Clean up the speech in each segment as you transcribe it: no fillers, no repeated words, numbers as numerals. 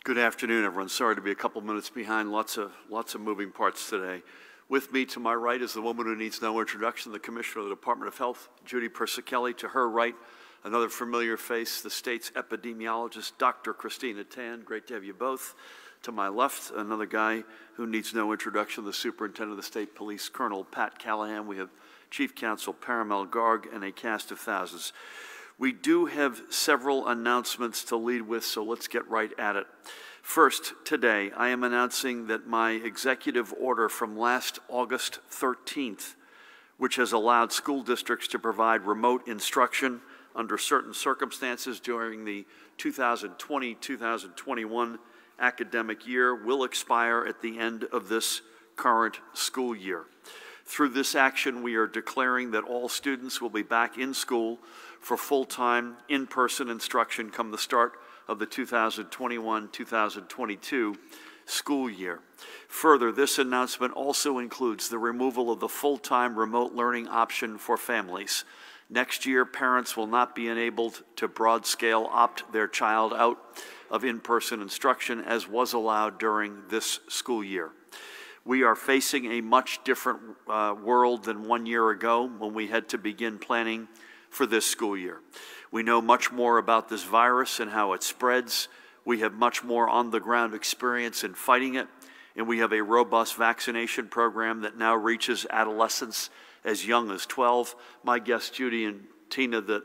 Good afternoon, everyone. Sorry to be a couple minutes behind. Lots of moving parts today. With me to my right is the woman who needs no introduction, the Commissioner of the Department of Health, Judy Persicelli. To her right, another familiar face, the state's epidemiologist, Dr. Christina Tan. Great to have you both. To my left, another guy who needs no introduction, the Superintendent of the State Police, Colonel Pat Callahan. We have Chief Counsel Paramel Garg and a cast of thousands. We do have several announcements to lead with, so let's get right at it. First, today, I am announcing that my executive order from last August 13th, which has allowed school districts to provide remote instruction under certain circumstances during the 2020-2021 academic year, will expire at the end of this current school year. Through this action, we are declaring that all students will be back in school for full-time, in-person instruction come the start of the 2021-2022 school year. Further, this announcement also includes the removal of the full-time remote learning option for families. Next year, parents will not be enabled to broad-scale opt their child out of in-person instruction as was allowed during this school year. We are facing a much different world than 1 year ago when we had to begin planning for this school year. We know much more about this virus and how it spreads. We have much more on-the-ground experience in fighting it, and we have a robust vaccination program that now reaches adolescents as young as 12. My guess, Judy and Tina, that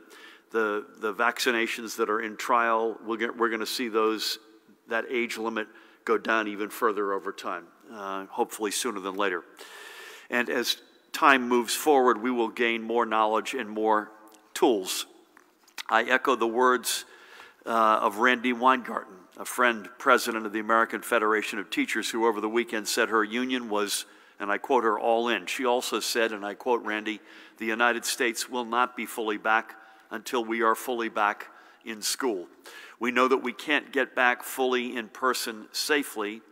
the vaccinations that are in trial, we're going to see that age limit go down even further over time, hopefully sooner than later. And as time moves forward, we will gain more knowledge and more tools. I echo the words of Randy Weingarten, a friend, president of the American Federation of Teachers, who over the weekend said her union was, and I quote her, all in. She also said, and I quote Randy, the United States will not be fully back until we are fully back in school. We know that we can't get back fully in person safely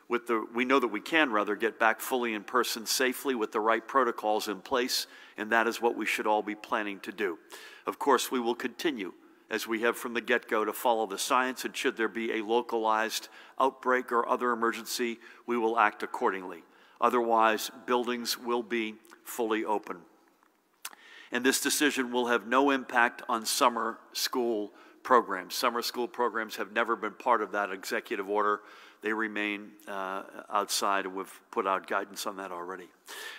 we know that we can rather get back fully in person safely with the right protocols in place, and that is what we should all be planning to do. Of course, we will continue, as we have from the get-go, to follow the science, and should there be a localized outbreak or other emergency, we will act accordingly. Otherwise, buildings will be fully open. And this decision will have no impact on summer school programs. Summer school programs have never been part of that executive order. They remain outside, and we've put out guidance on that already.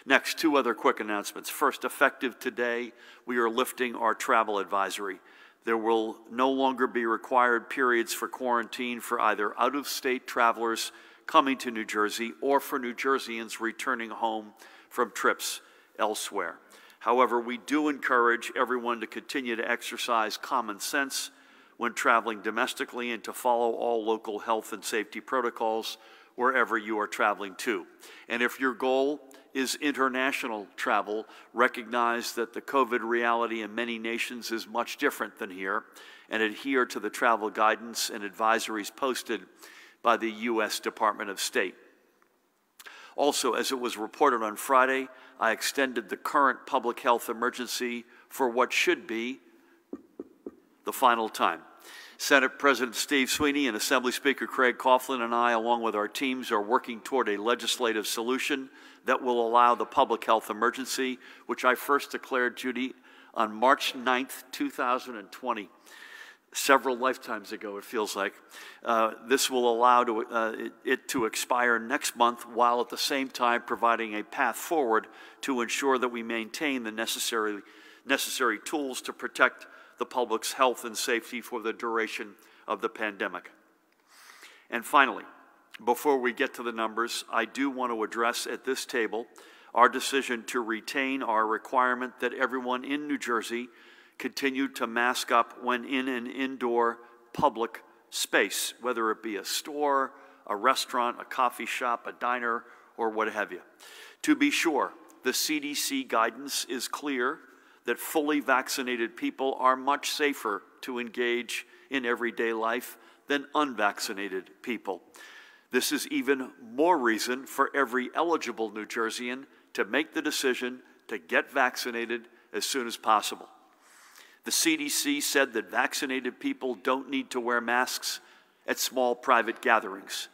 Next, two other quick announcements. First, effective today, we are lifting our travel advisory. There will no longer be required periods for quarantine for either out-of-state travelers coming to New Jersey or for New Jerseyans returning home from trips elsewhere. However, we do encourage everyone to continue to exercise common sense when traveling domestically and to follow all local health and safety protocols wherever you are traveling to. And if your goal is international travel, recognize that the COVID reality in many nations is much different than here, and adhere to the travel guidance and advisories posted by the U.S. Department of State. Also, as it was reported on Friday, I extended the current public health emergency for what should be the final time. Senate President Steve Sweeney and Assembly Speaker Craig Coughlin and I, along with our teams, are working toward a legislative solution that will allow the public health emergency, which I first declared, Judy, on March 9th, 2020. Several lifetimes ago, it feels like. This will allow it to expire next month, while at the same time providing a path forward to ensure that we maintain the necessary tools to protect the public's health and safety for the duration of the pandemic. And finally, before we get to the numbers, I do want to address at this table our decision to retain our requirement that everyone in New Jersey continue to mask up when in an indoor public space, whether it be a store, a restaurant, a coffee shop, a diner, or what have you. To be sure, the CDC guidance is clear that fully vaccinated people are much safer to engage in everyday life than unvaccinated people. This is even more reason for every eligible New Jerseyan to make the decision to get vaccinated as soon as possible. The CDC said that vaccinated people don't need to wear masks at small private gatherings.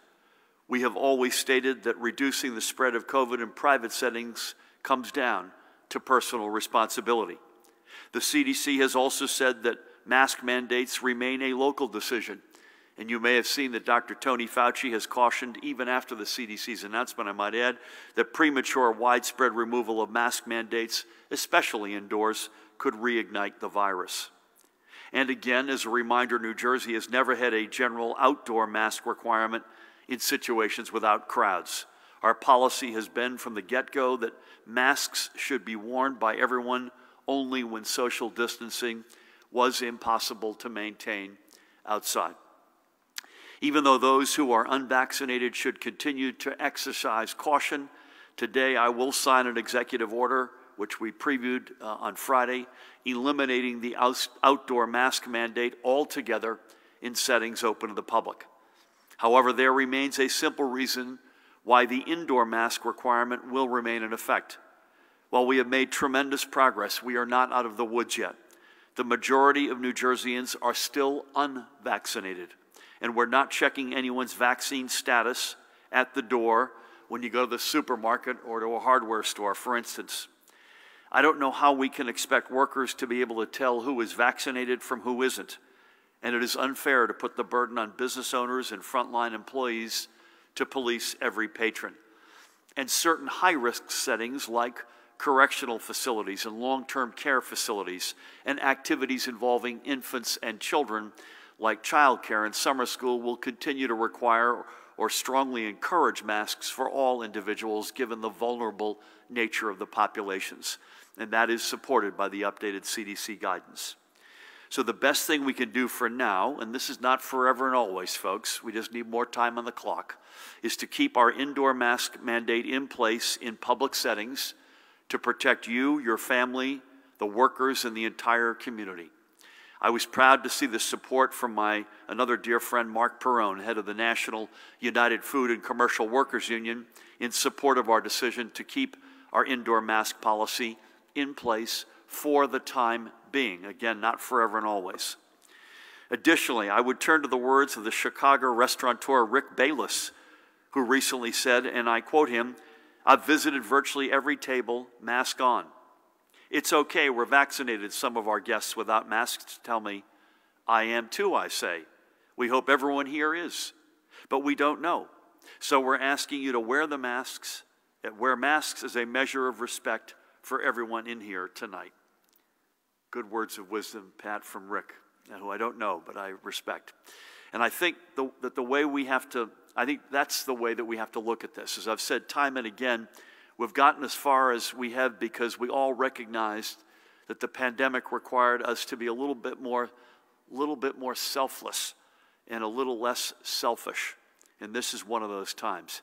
We have always stated that reducing the spread of COVID in private settings comes down to personal responsibility. The CDC has also said that mask mandates remain a local decision. And you may have seen that Dr. Tony Fauci has cautioned, even after the CDC's announcement, I might add, that premature widespread removal of mask mandates, especially indoors, could reignite the virus. And again, as a reminder, New Jersey has never had a general outdoor mask requirement in situations without crowds. Our policy has been from the get-go that masks should be worn by everyone only when social distancing was impossible to maintain outside. Even though those who are unvaccinated should continue to exercise caution, today I will sign an executive order, which we previewed on Friday, eliminating the outdoor mask mandate altogether in settings open to the public. However, there remains a simple reason why the indoor mask requirement will remain in effect. While we have made tremendous progress, we are not out of the woods yet. The majority of New Jerseyans are still unvaccinated, and we're not checking anyone's vaccine status at the door when you go to the supermarket or to a hardware store, for instance. I don't know how we can expect workers to be able to tell who is vaccinated from who isn't, and it is unfair to put the burden on business owners and frontline employees to police every patron. And certain high-risk settings like correctional facilities and long-term care facilities and activities involving infants and children like childcare and summer school will continue to require or strongly encourage masks for all individuals given the vulnerable nature of the populations. And that is supported by the updated CDC guidance. So the best thing we can do for now, and this is not forever and always, folks, we just need more time on the clock, is to keep our indoor mask mandate in place in public settings to protect you, your family, the workers, and the entire community. I was proud to see the support from another dear friend, Mark Perrone, head of the National United Food and Commercial Workers Union, in support of our decision to keep our indoor mask policy in place for the time being. Again, not forever and always. Additionally, I would turn to the words of the Chicago restaurateur Rick Bayless, who recently said, and I quote him, "I've visited virtually every table, mask on. It's okay, we're vaccinated," some of our guests without masks tell me. I am too, I say. We hope everyone here is, but we don't know. So we're asking you to wear the masks, wear masks as a measure of respect for everyone in here tonight. Good words of wisdom, Pat, from Rick, who I don't know, but I respect. And I think that's the way that we have to look at this. As I've said time and again, we've gotten as far as we have because we all recognized that the pandemic required us to be a little bit more selfless and a little less selfish. And this is one of those times.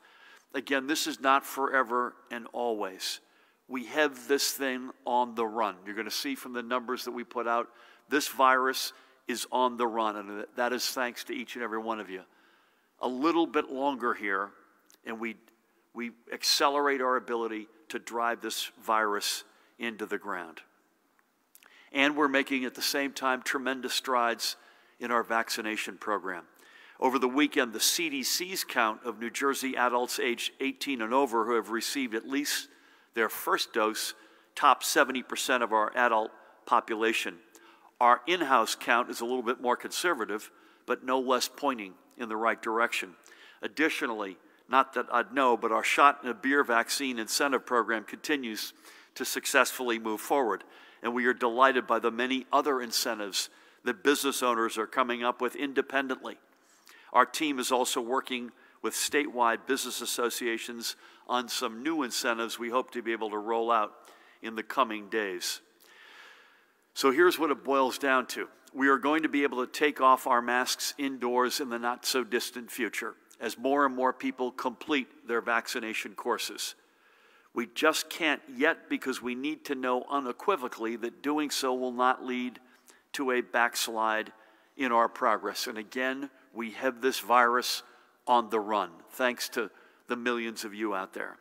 Again, this is not forever and always. We have this thing on the run. You're going to see from the numbers that we put out, this virus is on the run, and that is thanks to each and every one of you. A little bit longer here, and we accelerate our ability to drive this virus into the ground. And we're making at the same time tremendous strides in our vaccination program. Over the weekend, the CDC's count of New Jersey adults aged 18 and over who have received at least their first dose topped 70% of our adult population. Our in-house count is a little bit more conservative, but no less pointing in the right direction. Additionally, not that I'd know, but our shot in a beer vaccine incentive program continues to successfully move forward, and we are delighted by the many other incentives that business owners are coming up with independently. Our team is also working with statewide business associations on some new incentives we hope to be able to roll out in the coming days. So here's what it boils down to. We are going to be able to take off our masks indoors in the not-so-distant future as more and more people complete their vaccination courses. We just can't yet because we need to know unequivocally that doing so will not lead to a backslide in our progress. And again, we have this virus on the run, thanks to the millions of you out there.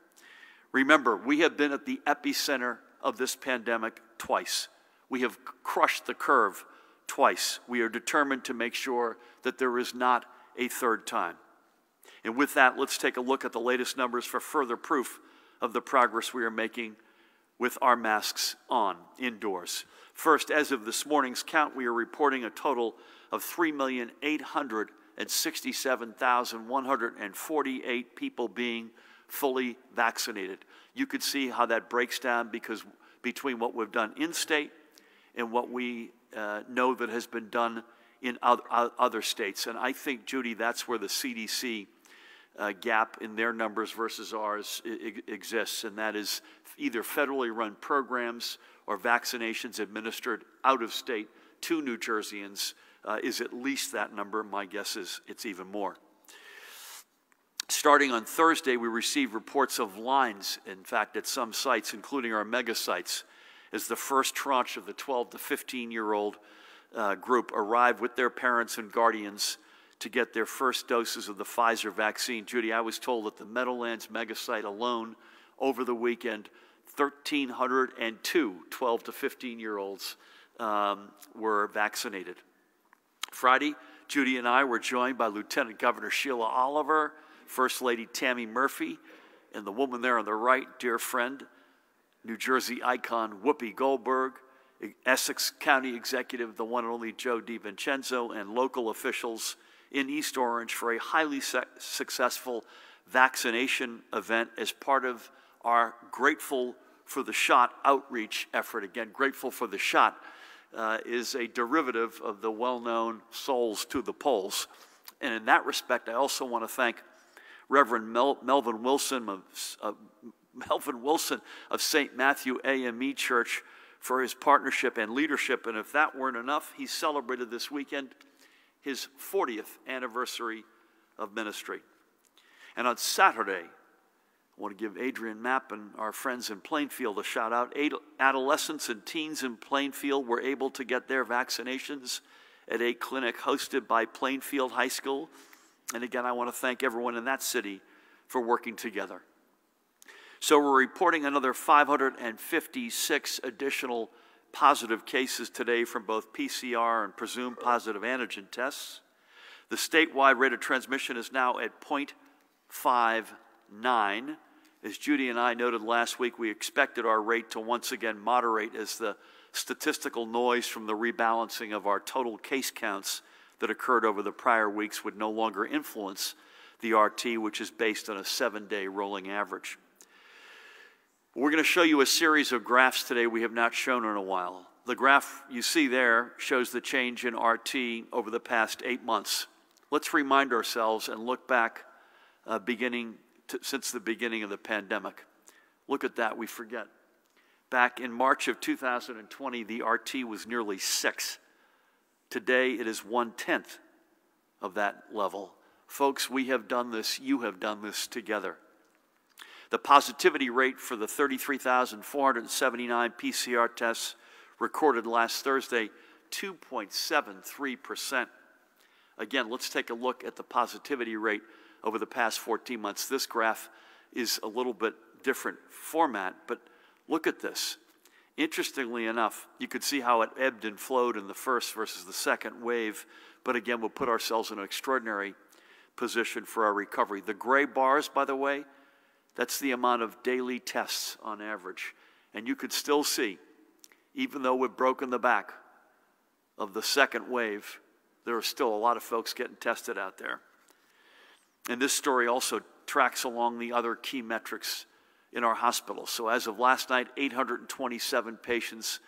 Remember, we have been at the epicenter of this pandemic twice. We have crushed the curve twice. We are determined to make sure that there is not a third time. And with that, let's take a look at the latest numbers for further proof of the progress we are making with our masks on indoors. First, as of this morning's count, we are reporting a total of 3,867,148 people being fully vaccinated. You could see how that breaks down because between what we've done in state and what we know that has been done in other states. And I think, Judy, that's where the CDC gap in their numbers versus ours exists, and that is either federally run programs or vaccinations administered out of state to New Jerseyans is at least that number. My guess is it's even more. Starting on Thursday, we received reports of lines, in fact, at some sites, including our mega sites, as the first tranche of the 12 to 15-year-old group arrived with their parents and guardians to get their first doses of the Pfizer vaccine. Judy, I was told that the Meadowlands mega site alone over the weekend, 1,302 12 to 15-year-olds were vaccinated. Friday, Judy and I were joined by Lieutenant Governor Sheila Oliver, First Lady Tammy Murphy, and the woman there on the right, dear friend, New Jersey icon Whoopi Goldberg, Essex County Executive, the one and only Joe DiVincenzo, and local officials in East Orange for a highly successful vaccination event as part of our Grateful for the Shot outreach effort. Again, Grateful for the Shot is a derivative of the well-known Souls to the Polls. And in that respect, I also want to thank Reverend Melvin Wilson of St. Matthew AME Church for his partnership and leadership. And if that weren't enough, he celebrated this weekend his 40th anniversary of ministry. And on Saturday, I want to give Adrian Mapp and our friends in Plainfield a shout out. Adolescents and teens in Plainfield were able to get their vaccinations at a clinic hosted by Plainfield High School. And again, I want to thank everyone in that city for working together. So we're reporting another 556 additional positive cases today from both PCR and presumed positive antigen tests. The statewide rate of transmission is now at 0.59. As Judy and I noted last week, we expected our rate to once again moderate as the statistical noise from the rebalancing of our total case counts that occurred over the prior weeks would no longer influence the RT, which is based on a 7-day rolling average. We're going to show you a series of graphs today we have not shown in a while. The graph you see there shows the change in RT over the past 8 months. Let's remind ourselves and look back since the beginning of the pandemic. Look at that, we forget. Back in March of 2020, the RT was nearly 6. Today, it is 1/10 of that level. Folks, we have done this, you have done this together. The positivity rate for the 33,479 PCR tests recorded last Thursday, 2.73%. Again, let's take a look at the positivity rate over the past 14 months. This graph is a little bit different format, but look at this. Interestingly enough, you could see how it ebbed and flowed in the first versus the second wave, but again, we'll put ourselves in an extraordinary position for our recovery. The gray bars, by the way, that's the amount of daily tests on average. And you could still see, even though we've broken the back of the second wave, there are still a lot of folks getting tested out there. And this story also tracks along the other key metrics in our hospitals. So as of last night, 827 patients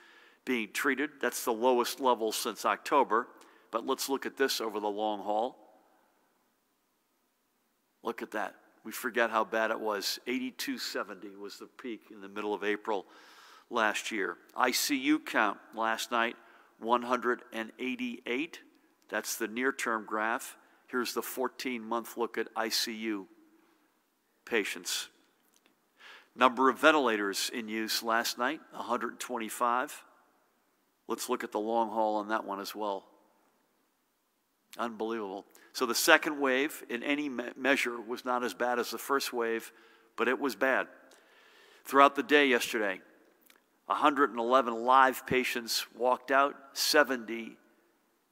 being treated. That's the lowest level since October. But let's look at this over the long haul. Look at that. We forget how bad it was. 8270 was the peak in the middle of April last year. ICU count last night, 188. That's the near-term graph. Here's the 14-month look at ICU patients. Number of ventilators in use last night, 125. Let's look at the long haul on that one as well. Unbelievable. So the second wave in any measure was not as bad as the first wave, but it was bad. Throughout the day yesterday, 111 live patients walked out, 70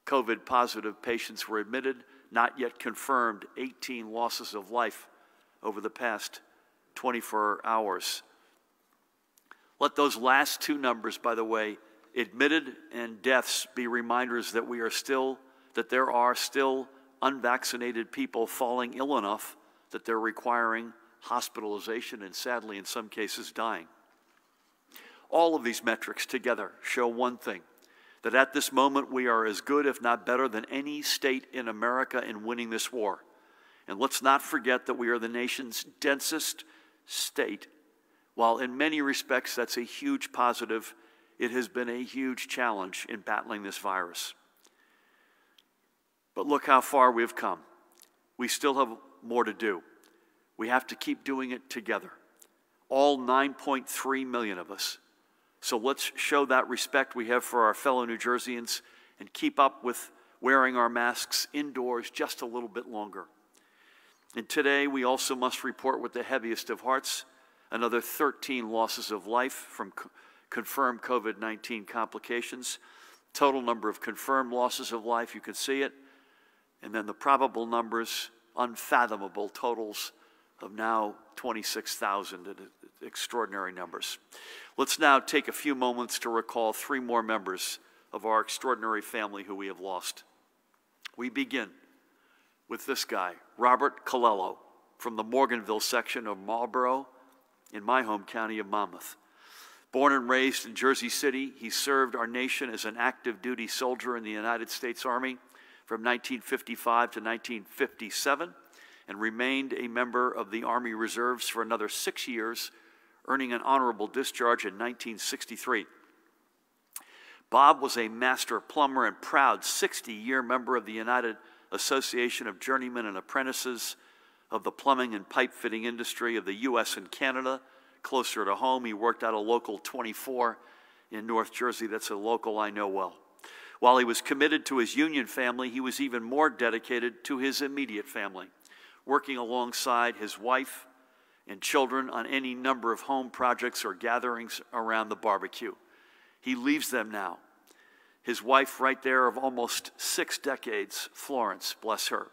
COVID-positive patients were admitted, not yet confirmed 18 losses of life over the past 24 hours. Let those last two numbers, by the way, admitted and deaths, be reminders that there are still unvaccinated people falling ill enough that they're requiring hospitalization and, sadly, in some cases, dying. All of these metrics together show one thing, that at this moment we are as good, if not better, than any state in America in winning this war. And let's not forget that we are the nation's densest state. While in many respects that's a huge positive, it has been a huge challenge in battling this virus. But look how far we've come. We still have more to do. We have to keep doing it together, all 9.3 million of us. So let's show that respect we have for our fellow New Jerseyans and keep up with wearing our masks indoors just a little bit longer. And today we also must report with the heaviest of hearts another 13 losses of life from confirmed COVID-19 complications. Total number of confirmed losses of life, you can see it. And then the probable numbers, unfathomable totals of now 26,000, extraordinary numbers. Let's now take a few moments to recall three more members of our extraordinary family who we have lost. We begin with this guy, Robert Colello, from the Morganville section of Marlborough in my home county of Monmouth. Born and raised in Jersey City, he served our nation as an active duty soldier in the United States Army from 1955 to 1957, and remained a member of the Army Reserves for another 6 years, earning an honorable discharge in 1963. Bob was a master plumber and proud 60-year member of the United Association of Journeymen and Apprentices of the plumbing and pipe fitting industry of the U.S. and Canada. Closer to home, he worked at a local 24 in North Jersey. That's a local I know well. While he was committed to his union family, he was even more dedicated to his immediate family, working alongside his wife and children on any number of home projects or gatherings around the barbecue. He leaves them now. His wife, right there, of almost 6 decades, Florence, bless her.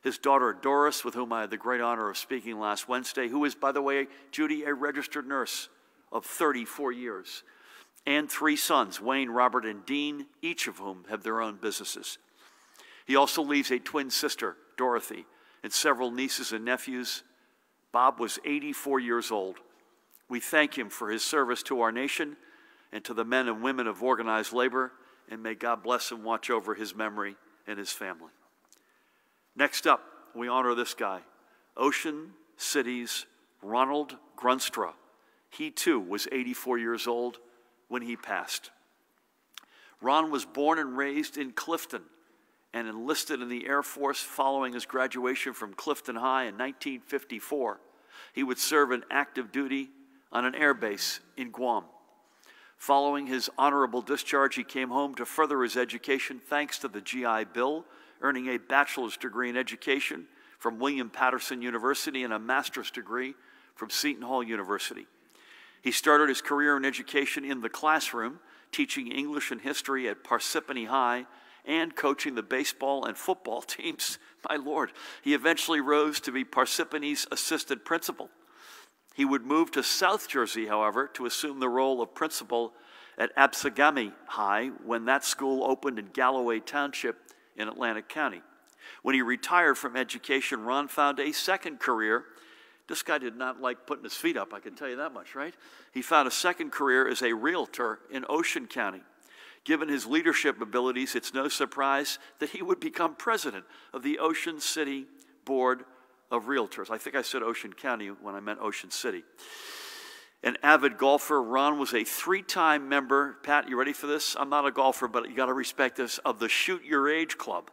His daughter, Doris, with whom I had the great honor of speaking last Wednesday, who is, by the way, Judy, a registered nurse of 34 years. And 3 sons, Wayne, Robert, and Dean, each of whom have their own businesses. He also leaves a twin sister, Dorothy, and several nieces and nephews. Bob was 84 years old. We thank him for his service to our nation and to the men and women of organized labor, and may God bless and watch over his memory and his family. Next up, we honor this guy, Ocean City's Ronald Grunstra. He too was 84 years old when he passed. Ron was born and raised in Clifton and enlisted in the Air Force following his graduation from Clifton High in 1954. He would serve in active duty on an air base in Guam. Following his honorable discharge, he came home to further his education thanks to the GI Bill, earning a bachelor's degree in education from William Patterson University and a master's degree from Seton Hall University. He started his career in education in the classroom, teaching English and history at Parsippany High and coaching the baseball and football teams. My Lord, he eventually rose to be Parsippany's assistant principal. He would move to South Jersey, however, to assume the role of principal at Absegami High when that school opened in Galloway Township in Atlantic County. When he retired from education, Ron found a second career. This guy did not like putting his feet up, I can tell you that much, right? He found a second career as a realtor in Ocean County. Given his leadership abilities, it's no surprise that he would become president of the Ocean City Board of Realtors. I think I said Ocean County when I meant Ocean City. An avid golfer, Ron was a 3-time member. Pat, you ready for this? I'm not a golfer, but you got to respect this, of the Shoot Your Age Club.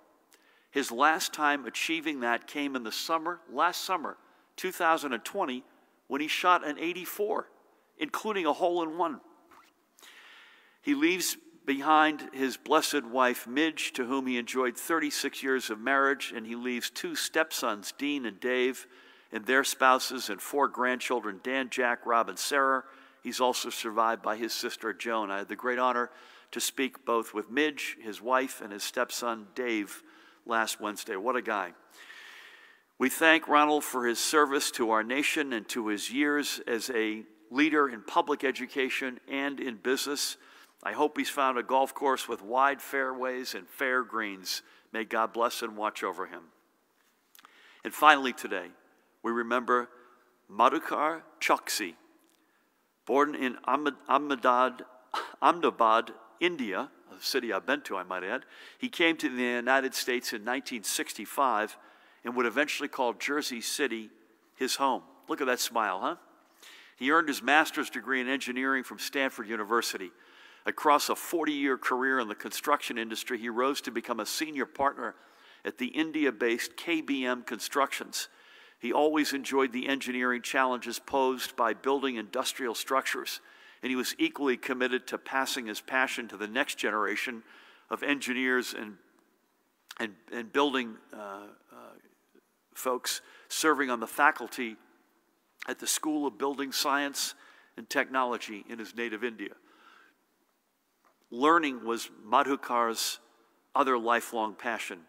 His last time achieving that came in the summer, last summer, 2020, when he shot an 84, including a hole-in-one. He leaves behind his blessed wife, Midge, to whom he enjoyed 36 years of marriage, and he leaves 2 stepsons, Dean and Dave, and their spouses, and 4 grandchildren, Dan, Jack, Rob, and Sarah. He's also survived by his sister, Joan. I had the great honor to speak both with Midge, his wife, and his stepson, Dave, last Wednesday. What a guy. We thank Ronald for his service to our nation and to his years as a leader in public education and in business. I hope he's found a golf course with wide fairways and fair greens. May God bless and watch over him. And finally today, we remember Madhukar Choksi, born in Ahmedabad, India, a city I've been to, I might add. He came to the United States in 1965 and would eventually call Jersey City his home. Look at that smile, huh? He earned his master's degree in engineering from Stanford University. Across a 40-year career in the construction industry, he rose to become a senior partner at the India-based KBM Constructions. He always enjoyed the engineering challenges posed by building industrial structures, and he was equally committed to passing his passion to the next generation of engineers and building folks serving on the faculty at the School of Building Science and Technology in his native India. Learning was Madhukar's other lifelong passion,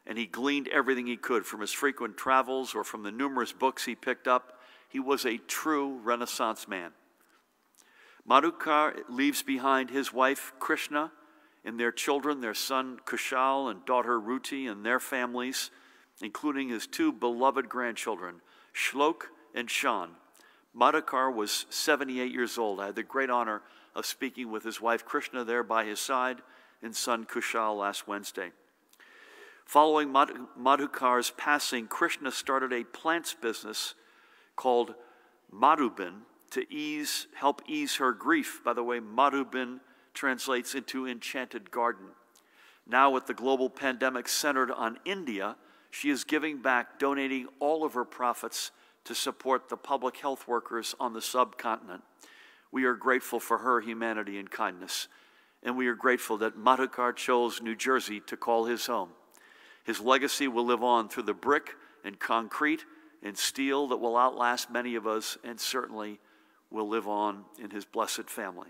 and he gleaned everything he could from his frequent travels or from the numerous books he picked up. He was a true Renaissance man. Madhukar leaves behind his wife, Krishna, and their children, their son, Kushal, and daughter, Ruti, and their families, including his two beloved grandchildren, Shlok and Shan. Madhukar was 78 years old. I had the great honor of speaking with his wife, Krishna, there by his side, and son, Kushal, last Wednesday. Following Madhukar's passing, Krishna started a plants business called Madhubin to help ease her grief. By the way, Madhubin translates into enchanted garden. Now with the global pandemic centered on India, she is giving back, donating all of her profits to support the public health workers on the subcontinent. We are grateful for her humanity and kindness, and we are grateful that Madhukar chose New Jersey to call his home. His legacy will live on through the brick and concrete and steel that will outlast many of us and certainly will live on in his blessed family.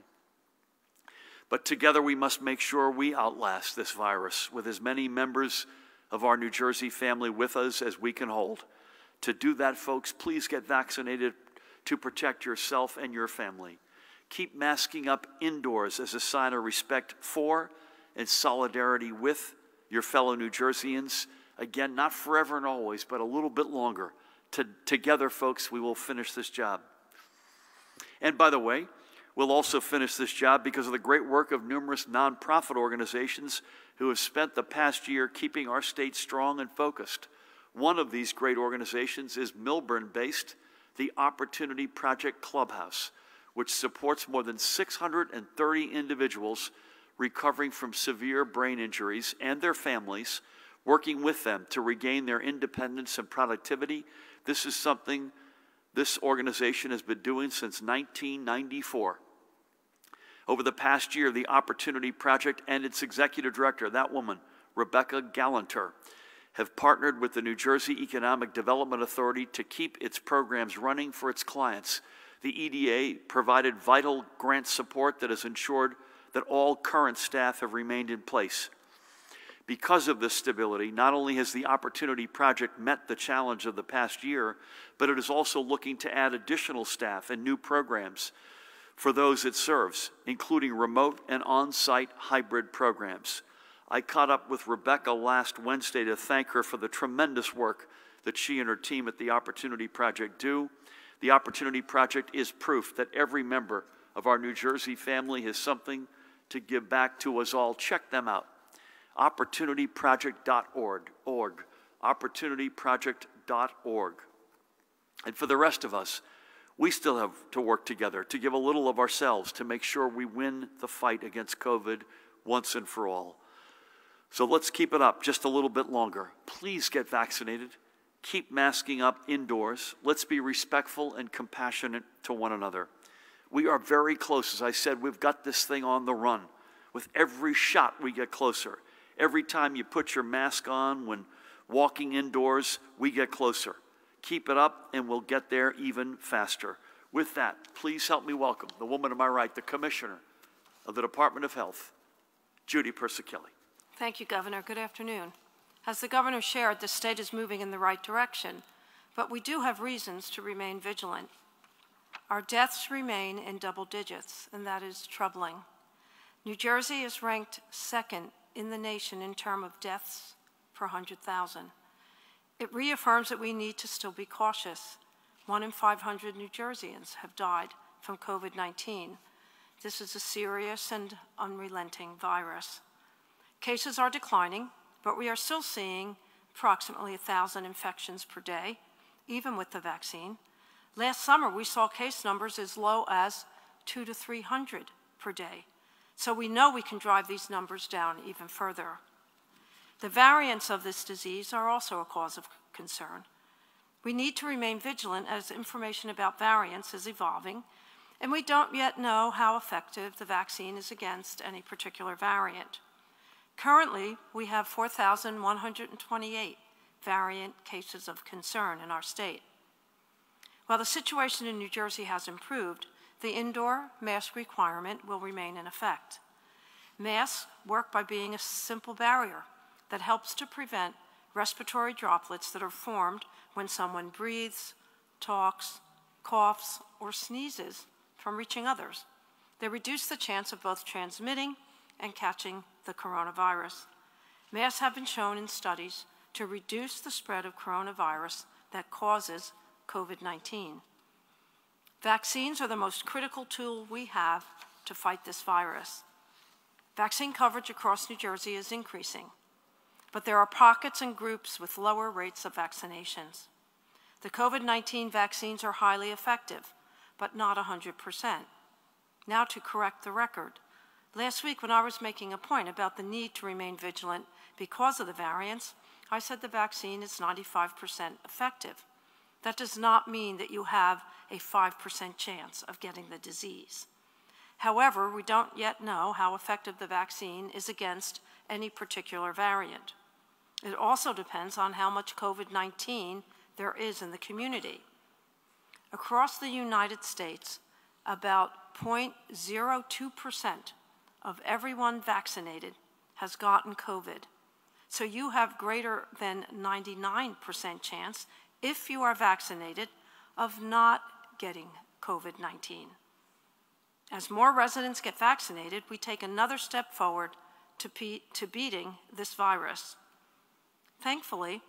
But together we must make sure we outlast this virus with as many members of our New Jersey family with us as we can hold. To do that, folks, please get vaccinated to protect yourself and your family. Keep masking up indoors as a sign of respect for and solidarity with your fellow New Jerseyans. Again, not forever and always, but a little bit longer. Together, folks, we will finish this job. And by the way, we'll also finish this job because of the great work of numerous nonprofit organizations who have spent the past year keeping our state strong and focused. One of these great organizations is Milburn-based, the Opportunity Project Clubhouse, which supports more than 630 individuals recovering from severe brain injuries and their families, working with them to regain their independence and productivity. This is something this organization has been doing since 1994. Over the past year, the Opportunity Project and its executive director, that woman, Rebecca Gallanter, have partnered with the New Jersey Economic Development Authority to keep its programs running for its clients. The EDA provided vital grant support that has ensured that all current staff have remained in place. Because of this stability, not only has the Opportunity Project met the challenge of the past year, but it is also looking to add additional staff and new programs for those it serves, including remote and on-site hybrid programs. I caught up with Rebecca last Wednesday to thank her for the tremendous work that she and her team at the Opportunity Project do. The Opportunity Project is proof that every member of our New Jersey family has something to give back to us all. Check them out. opportunityproject.org. opportunityproject.org. And for the rest of us, we still have to work together to give a little of ourselves to make sure we win the fight against COVID once and for all. So let's keep it up just a little bit longer. Please get vaccinated. Keep masking up indoors. Let's be respectful and compassionate to one another. We are very close. As I said, we've got this thing on the run. With every shot, we get closer. Every time you put your mask on when walking indoors, we get closer. Keep it up, and we'll get there even faster. With that, please help me welcome the woman to my right, the Commissioner of the Department of Health, Judy Persichilli. Thank you, Governor. Good afternoon. As the governor shared, the state is moving in the right direction, but we do have reasons to remain vigilant. Our deaths remain in double digits, and that is troubling. New Jersey is ranked second in the nation in terms of deaths per 100,000. It reaffirms that we need to still be cautious. 1 in 500 New Jerseyans have died from COVID-19. This is a serious and unrelenting virus. Cases are declining, but we are still seeing approximately 1,000 infections per day, even with the vaccine. Last summer, we saw case numbers as low as 200 to 300 per day. So we know we can drive these numbers down even further. The variants of this disease are also a cause of concern. We need to remain vigilant as information about variants is evolving, and we don't yet know how effective the vaccine is against any particular variant. Currently, we have 4,128 variant cases of concern in our state. While the situation in New Jersey has improved, the indoor mask requirement will remain in effect. Masks work by being a simple barrier that helps to prevent respiratory droplets that are formed when someone breathes, talks, coughs, or sneezes from reaching others. They reduce the chance of both transmitting and catching the coronavirus. Masks have been shown in studies to reduce the spread of coronavirus that causes COVID-19. Vaccines are the most critical tool we have to fight this virus. Vaccine coverage across New Jersey is increasing, but there are pockets and groups with lower rates of vaccinations. The COVID-19 vaccines are highly effective, but not 100%. Now to correct the record. Last week when I was making a point about the need to remain vigilant because of the variants, I said the vaccine is 95% effective. That does not mean that you have a 5% chance of getting the disease. However, we don't yet know how effective the vaccine is against any particular variant. It also depends on how much COVID-19 there is in the community. Across the United States, about 0.02% of everyone vaccinated has gotten COVID. So you have greater than 99% chance, if you are vaccinated, of not getting COVID-19. As more residents get vaccinated, we take another step forward to beating this virus. Thankfully,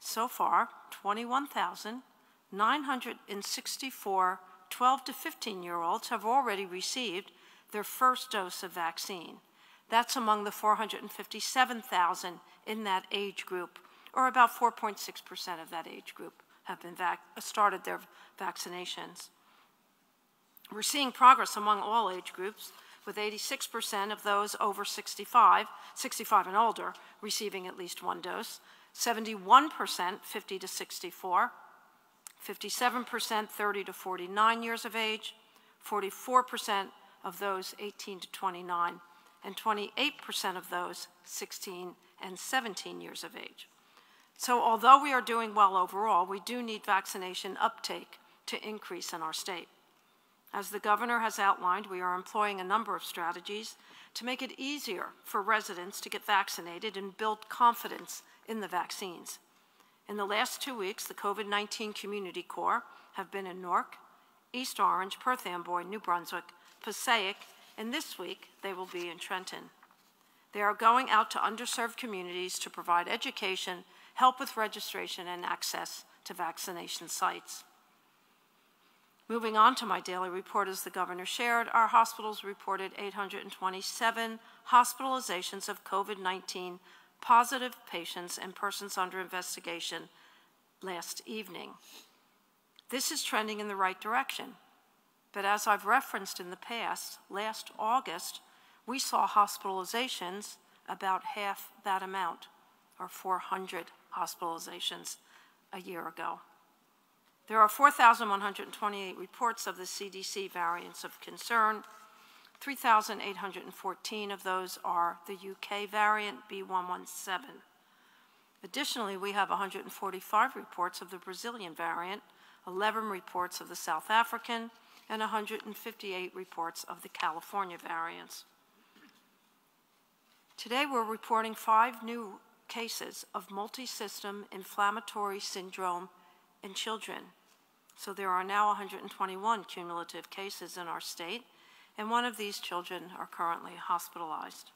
so far, 21,964 12 to 15-year-olds have already received their first dose of vaccine. That's among the 457,000 in that age group, or about 4.6% of that age group have been started their vaccinations. We're seeing progress among all age groups, with 86% of those over 65 and older, receiving at least one dose, 71% 50 to 64, 57% 30 to 49 years of age, 44% of those 18 to 29, and 28% of those 16 and 17 years of age. So although we are doing well overall, we do need vaccination uptake to increase in our state. As the governor has outlined, we are employing a number of strategies to make it easier for residents to get vaccinated and build confidence in the vaccines. In the last 2 weeks, the COVID-19 Community Corps have been in Newark, East Orange, Perth Amboy, New Brunswick, Passaic, and this week they will be in Trenton. They are going out to underserved communities to provide education, help with registration, and access to vaccination sites. Moving on to my daily report, as the governor shared, our hospitals reported 827 hospitalizations of COVID-19 positive patients and persons under investigation last evening. This is trending in the right direction, but as I've referenced in the past, last August, we saw hospitalizations about half that amount, or 400 hospitalizations a year ago. There are 4,128 reports of the CDC variants of concern. 3,814 of those are the UK variant B117. Additionally, we have 145 reports of the Brazilian variant, 11 reports of the South African, and 158 reports of the California variants. Today, we're reporting 5 new cases of multisystem inflammatory syndrome in children. So there are now 121 cumulative cases in our state, and one of these children are currently hospitalized.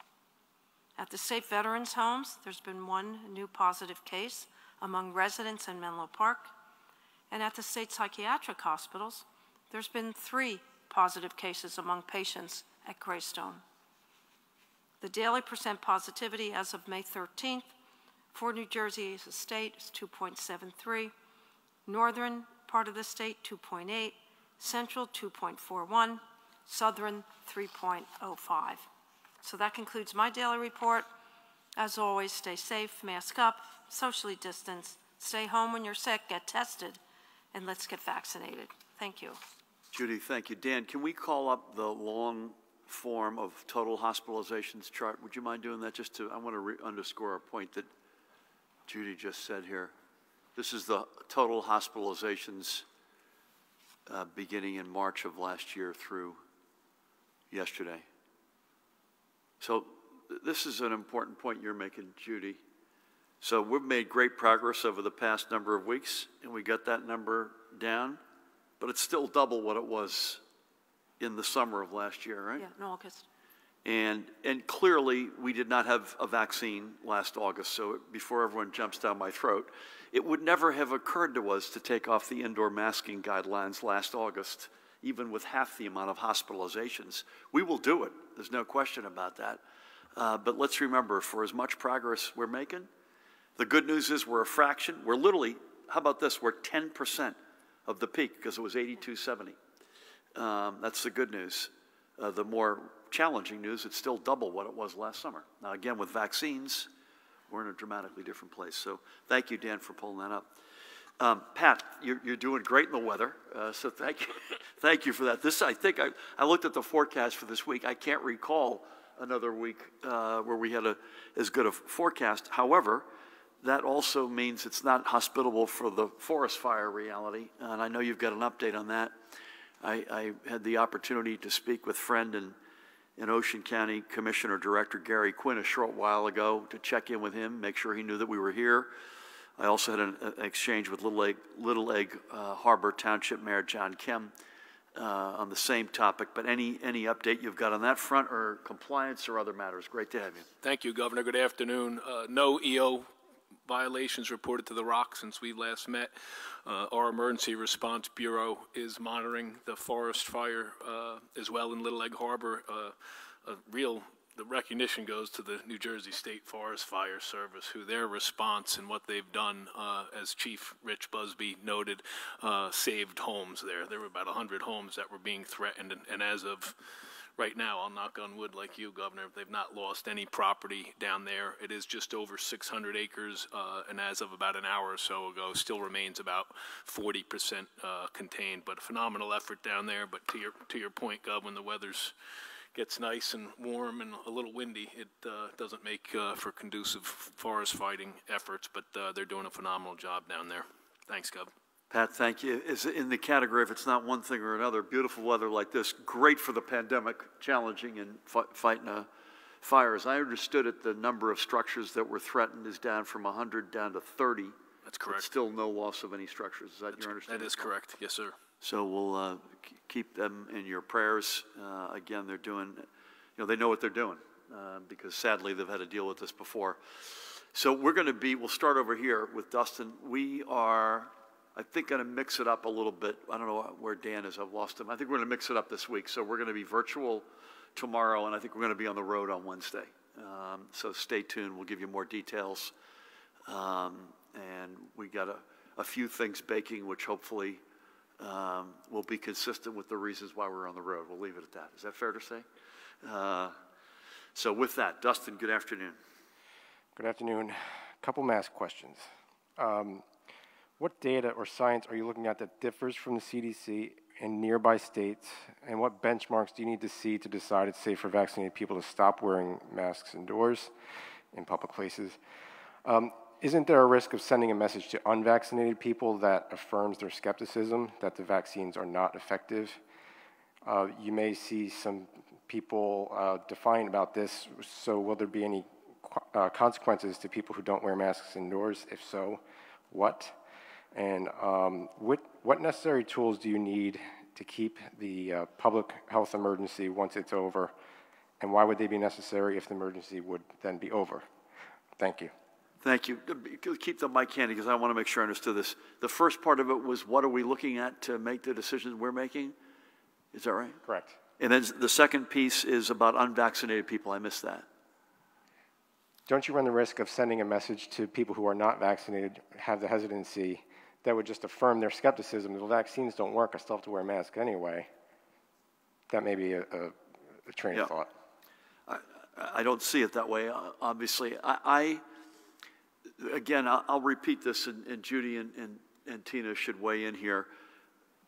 At the state veterans' homes, there's been one new positive case among residents in Menlo Park, and at the state psychiatric hospitals, there's been 3 positive cases among patients at Greystone. The daily percent positivity as of May 13th for New Jersey as a state is 2.73, northern part of the state 2.8, central 2.41, southern 3.05. So that concludes my daily report. As always, stay safe, mask up, socially distance, stay home when you're sick, get tested, and let's get vaccinated. Thank you. Judy, thank you. Dan, can we call up the long form of total hospitalizations chart? Would you mind doing that just to, I want to underscore a point that Judy just said here. This is the total hospitalizations beginning in March of last year through yesterday. So this is an important point you're making, Judy. So we've made great progress over the past number of weeks, and we got that number down, but it's still double what it was in the summer of last year, right? Yeah, in August. And clearly, we did not have a vaccine last August, so before everyone jumps down my throat, it would never have occurred to us to take off the indoor masking guidelines last August, even with half the amount of hospitalizations. We will do it. There's no question about that. But let's remember, for as much progress we're making, the good news is we're a fraction. We're literally, how about this? We're 10% of the peak because it was 8270. That's the good news. The more challenging news, it's still double what it was last summer. Now, again, with vaccines, we're in a dramatically different place. So thank you, Dan, for pulling that up. Pat, you're doing great in the weather, so thank you. Thank you for that. This, I think, I looked at the forecast for this week. I can't recall another week where we had as good a forecast. However, that also means it's not hospitable for the forest fire reality, and I know you've got an update on that. I had the opportunity to speak with friend and Ocean County Commissioner Director Gary Quinn a short while ago to check in with him, make sure he knew that we were here. I also had an exchange with Little Egg Harbor Township Mayor John Kem on the same topic. But any update you've got on that front, or compliance or other matters? Great to have you. Thank you, Governor. Good afternoon. No EO violations reported to the ROC since we last met. Our Emergency Response Bureau is monitoring the forest fire as well in Little Egg Harbor. The recognition goes to the New Jersey State Forest Fire Service, who their response and what they've done, as Chief Rich Busby noted, saved homes there. There were about 100 homes that were being threatened, and as of right now, I'll knock on wood like you, Governor, they've not lost any property down there. It is just over 600 acres, and as of about an hour or so ago, still remains about 40% contained. But a phenomenal effort down there. But to your point, Gov, when the weather's gets nice and warm and a little windy, it doesn't make for conducive forest fighting efforts, but they're doing a phenomenal job down there. Thanks, Gov. Pat, thank you. Is in the category, if it's not one thing or another, beautiful weather like this, great for the pandemic, challenging in fighting a fire. As I understood it, the number of structures that were threatened is down from 100 down to 30. That's correct. Still no loss of any structures. Is that your understanding? That is correct. Yes, sir. So we'll keep them in your prayers. Again, they're doing, they know what they're doing because sadly they've had to deal with this before. So we'll start over here with Dustin. We are, I think, going to mix it up a little bit. I don't know where Dan is. I've lost him. I think we're going to mix it up this week. So we're going to be virtual tomorrow, and I think we're going to be on the road on Wednesday. So stay tuned. We'll give you more details. And we got a few things baking, which hopefully will be consistent with the reasons why we're on the road. We'll leave it at that. Is that fair to say? So with that, Dustin, good afternoon. Good afternoon. A couple mask questions. What data or science are you looking at that differs from the CDC in nearby states, and what benchmarks do you need to see to decide it's safe for vaccinated people to stop wearing masks indoors in public places? Isn't there a risk of sending a message to unvaccinated people that affirms their skepticism that the vaccines are not effective? You may see some people defiant about this, so will there be any consequences to people who don't wear masks indoors? If so, what? And what necessary tools do you need to keep the public health emergency once it's over? And why would they be necessary if the emergency would then be over? Thank you. Thank you. Keep the mic handy because I want to make sure I understood this. The first part of it was, what are we looking at to make the decisions we're making? Is that right? Correct. And then the second piece is about unvaccinated people. I missed that. Don't you run the risk of sending a message to people who are not vaccinated, have the hesitancy, that would just affirm their skepticism? The vaccines don't work. I still have to wear a mask anyway. That may be a train of thought. I don't see it that way, obviously. Again, I'll repeat this, and Judy and Tina should weigh in here.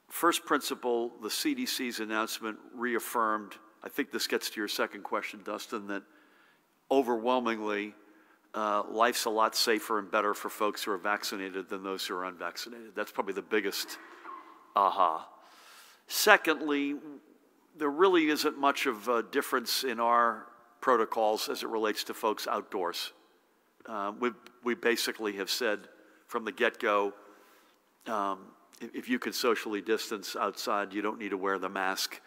First principle, the CDC's announcement reaffirmed, I think this gets to your second question, Dustin, that overwhelmingly, life's a lot safer and better for folks who are vaccinated than those who are unvaccinated. That's probably the biggest aha. Secondly, there really isn't much of a difference in our protocols as it relates to folks outdoors. We basically have said from the get-go, if you can socially distance outside, you don't need to wear the mask.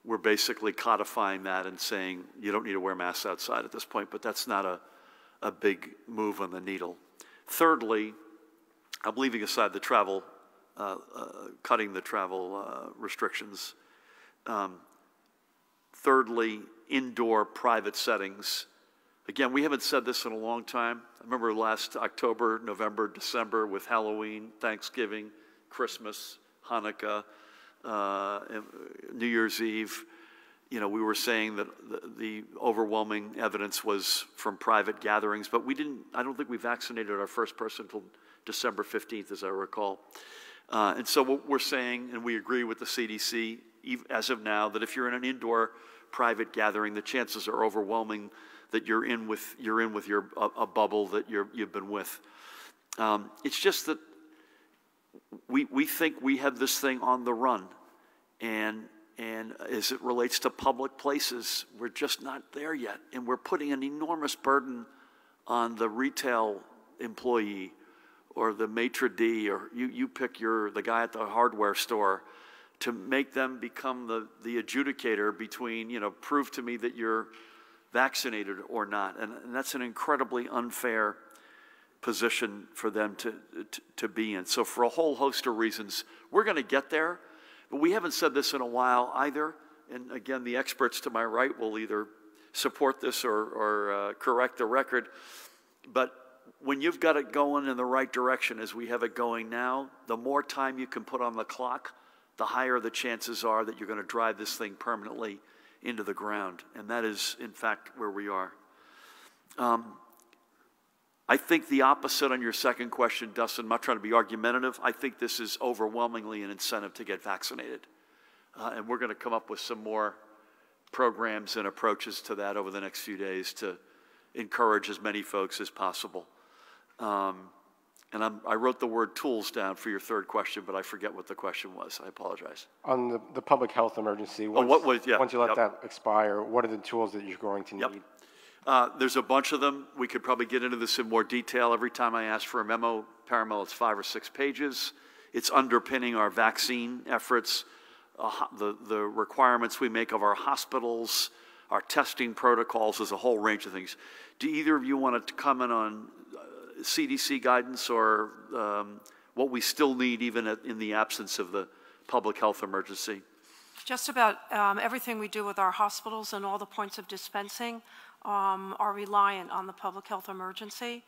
We're basically codifying that and saying you don't need to wear masks outside at this point, but that's not a big move on the needle. Thirdly, I'm leaving aside the travel, cutting the travel restrictions. Thirdly, indoor private settings. Again, we haven't said this in a long time. I remember last October, November, December with Halloween, Thanksgiving, Christmas, Hanukkah, New Year's Eve. You know, we were saying that the overwhelming evidence was from private gatherings, but I don't think we vaccinated our first person until December 15th, as I recall. And so what we're saying, and we agree with the CDC as of now, that if you're in an indoor private gathering, the chances are overwhelming that you're in with a bubble that you've been with. It's just that we think we have this thing on the run, and as it relates to public places, we're just not there yet, and we're putting an enormous burden on the retail employee or the maitre d', or you pick the guy at the hardware store, to make them become the adjudicator between, prove to me that you're vaccinated or not. And that's an incredibly unfair position for them to be in. So for a whole host of reasons, we're going to get there, but we haven't said this in a while either. And again, the experts to my right will either support this or correct the record. But when you've got it going in the right direction as we have it going now, the more time you can put on the clock, the higher the chances are that you're going to drive this thing permanently into the ground. And that is, in fact, where we are. I think the opposite on your second question, Dustin. I'm not trying to be argumentative. I think this is overwhelmingly an incentive to get vaccinated. And we're going to come up with some more programs and approaches to that over the next few days to encourage as many folks as possible. And I wrote the word tools down for your third question, but I forget what the question was. I apologize. On the public health emergency, once you let that expire, what are the tools that you're going to need? There's a bunch of them. We could probably get into this in more detail. Every time I ask for a memo, Paramount, it's 5 or 6 pages. It's underpinning our vaccine efforts, the requirements we make of our hospitals, our testing protocols. There's a whole range of things. Do either of you want to comment on CDC guidance or what we still need even in the absence of the public health emergency? Just about everything we do with our hospitals and all the points of dispensing are reliant on the public health emergency,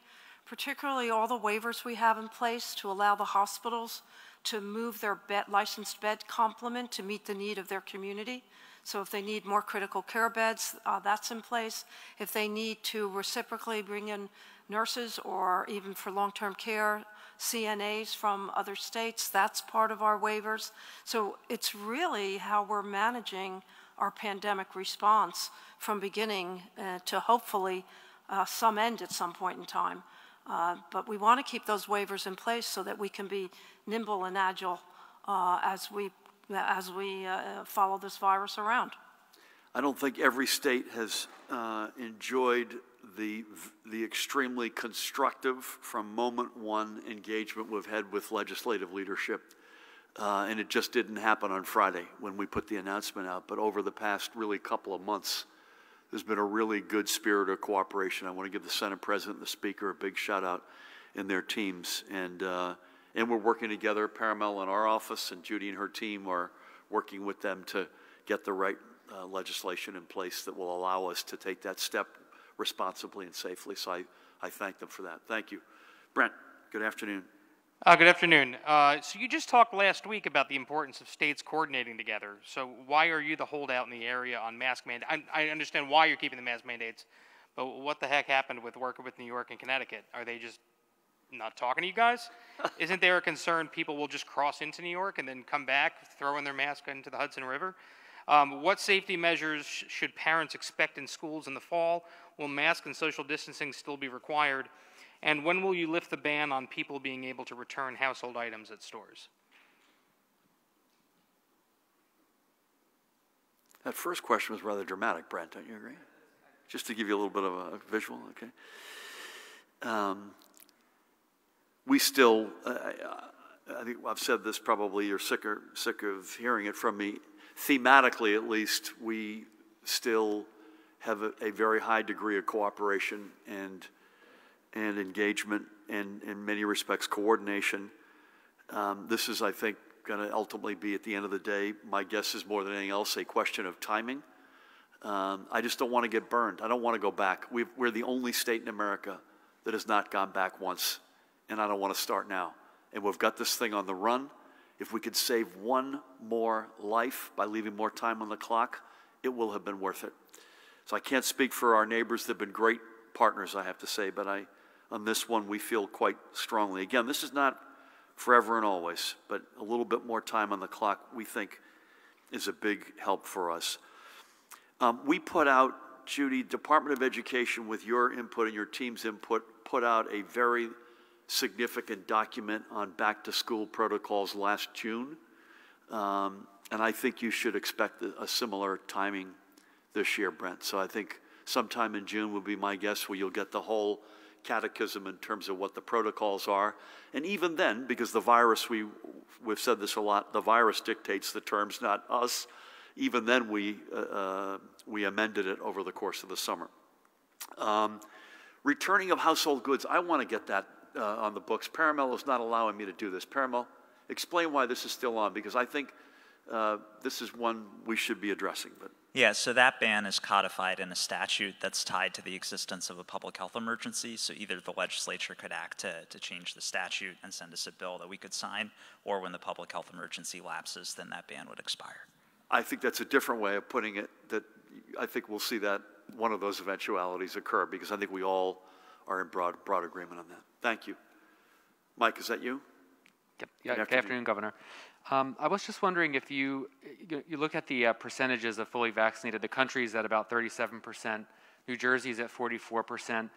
particularly all the waivers we have in place to allow the hospitals to move their licensed bed complement to meet the need of their community. So if they need more critical care beds, that's in place. If they need to reciprocally bring in nurses or even for long-term care, CNAs from other states, that's part of our waivers. So it's really how we're managing our pandemic response from beginning to hopefully some end at some point in time. But we want to keep those waivers in place so that we can be nimble and agile as we follow this virus around. I don't think every state has enjoyed the extremely constructive from moment one engagement we've had with legislative leadership. And it just didn't happen on Friday when we put the announcement out, but over the past really couple of months, there's been a really good spirit of cooperation. I want to give the Senate President and the Speaker a big shout out in their teams. And we're working together. Paramel in our office and Judy and her team are working with them to get the right legislation in place that will allow us to take that step responsibly and safely. So I thank them for that. Thank you. Brent, good afternoon. Good afternoon. So you just talked last week about the importance of states coordinating together. So why are you the holdout in the area on mask mandates? I understand why you're keeping the mask mandates, but what the heck happened with working with New York and Connecticut? Are they just not talking to you guys? Isn't there a concern people will just cross into New York and then come back, throw in their mask into the Hudson River? What safety measures should parents expect in schools in the fall? Will mask and social distancing still be required? And when will you lift the ban on people being able to return household items at stores? That first question was rather dramatic, Brent, don't you agree? Just to give you a little bit of a visual, okay? We still, I think I've said this probably, you're sick of hearing it from me. Thematically, at least, we still have a very high degree of cooperation and engagement and, in many respects, coordination. This is, I think, going to ultimately be, at the end of the day, my guess is more than anything else, a question of timing. I just don't want to get burned. I don't want to go back. We're the only state in America that has not gone back once, and I don't want to start now. And we've got this thing on the run. If we could save one more life by leaving more time on the clock, it will have been worth it. So I can't speak for our neighbors. They've been great partners, I have to say, but on this one, we feel quite strongly. Again, this is not forever and always, but a little bit more time on the clock, we think, is a big help for us. We put out, Judy, Department of Education, with your input and your team's input, put out a very significant document on back-to-school protocols last June. And I think you should expect a similar timing this year, Brent. So I think sometime in June would be my guess, where you'll get the whole catechism in terms of what the protocols are. And even then, because the virus, we've said this a lot, the virus dictates the terms, not us. Even then, we amended it over the course of the summer. Returning of household goods, I want to get that on the books. Paramel is not allowing me to do this. Paramel, explain why this is still on, because I think this is one we should be addressing. But yeah, so that ban is codified in a statute that's tied to the existence of a public health emergency. So either the legislature could act to change the statute and send us a bill that we could sign, or when the public health emergency lapses, then that ban would expire. I think that's a different way of putting it, that I think we'll see that one of those eventualities occur, because I think we all are in broad agreement on that. Thank you. Mike, is that you? Yep. Yeah, good afternoon, Governor. I was just wondering if you look at the percentages of fully vaccinated. The country's at about 37%. New Jersey's at 44%.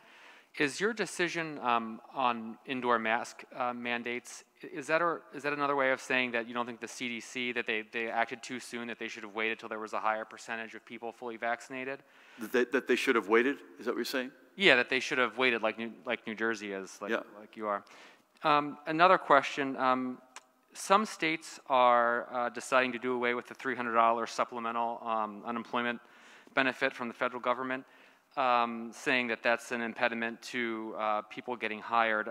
Is your decision on indoor mask mandates, is that another way of saying that you don't think the CDC, that they acted too soon, that they should have waited till there was a higher percentage of people fully vaccinated? That they should have waited? Is that what you're saying? Yeah, that they should have waited like New Jersey is, like you are. Another question. Some states are deciding to do away with the $300 supplemental unemployment benefit from the federal government, saying that that's an impediment to people getting hired.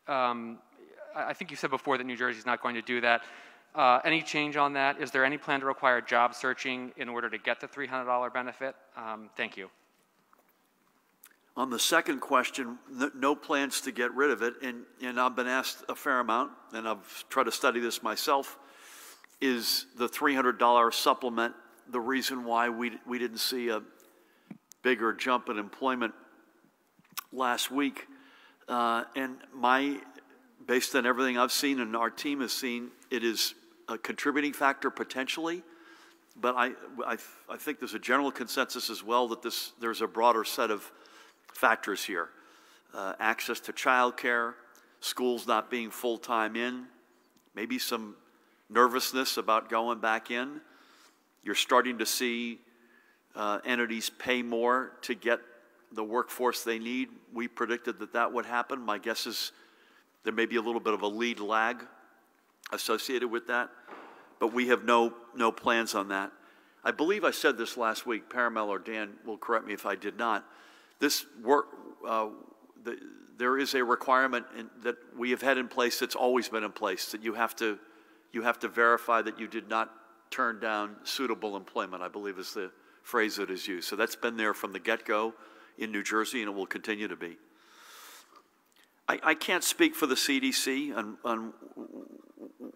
I think you said before that New Jersey's not going to do that. Any change on that? Is there any plan to require job searching in order to get the $300 benefit? Thank you. On the second question, no plans to get rid of it, and I've been asked a fair amount, and I've tried to study this myself. Is the $300 supplement the reason why we didn't see a bigger jump in employment last week? And based on everything I've seen and our team has seen, it is a contributing factor potentially, but I think there's a general consensus as well that there's a broader set of factors here. Access to childcare, schools not being full-time in, maybe some nervousness about going back in. You're starting to see entities pay more to get the workforce they need. We predicted that that would happen. My guess is there may be a little bit of a lead lag associated with that, but we have no plans on that. I believe I said this last week. Paramel or Dan will correct me if I did not. This work, there is a requirement that we have had in place that's always been in place, that you have to verify that you did not turn down suitable employment, I believe is the phrase that is used. So that's been there from the get-go in New Jersey, and it will continue to be. I can't speak for the CDC on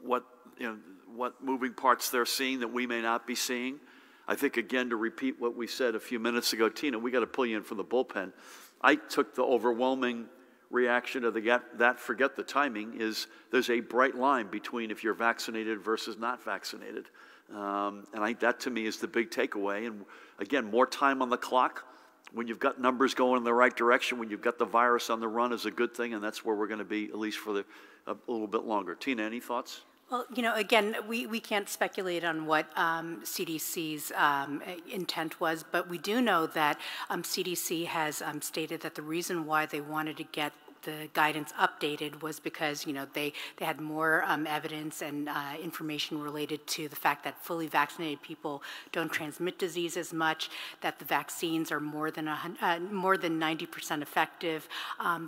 what moving parts they're seeing that we may not be seeing. I think, again, to repeat what we said a few minutes ago, Tina, we got to pull you in from the bullpen. I took the overwhelming reaction of that forget the timing is there's a bright line between if you're vaccinated versus not vaccinated. And I think that to me is the big takeaway. And again, more time on the clock when you've got numbers going in the right direction, when you've got the virus on the run is a good thing, and that's where we're going to be at least for a little bit longer. Tina, any thoughts? Well, again, we can't speculate on what CDC's intent was, but we do know that CDC has stated that the reason why they wanted to get the guidance updated was because they had more evidence and information related to the fact that fully vaccinated people don't transmit disease as much, that the vaccines are more than 90% effective.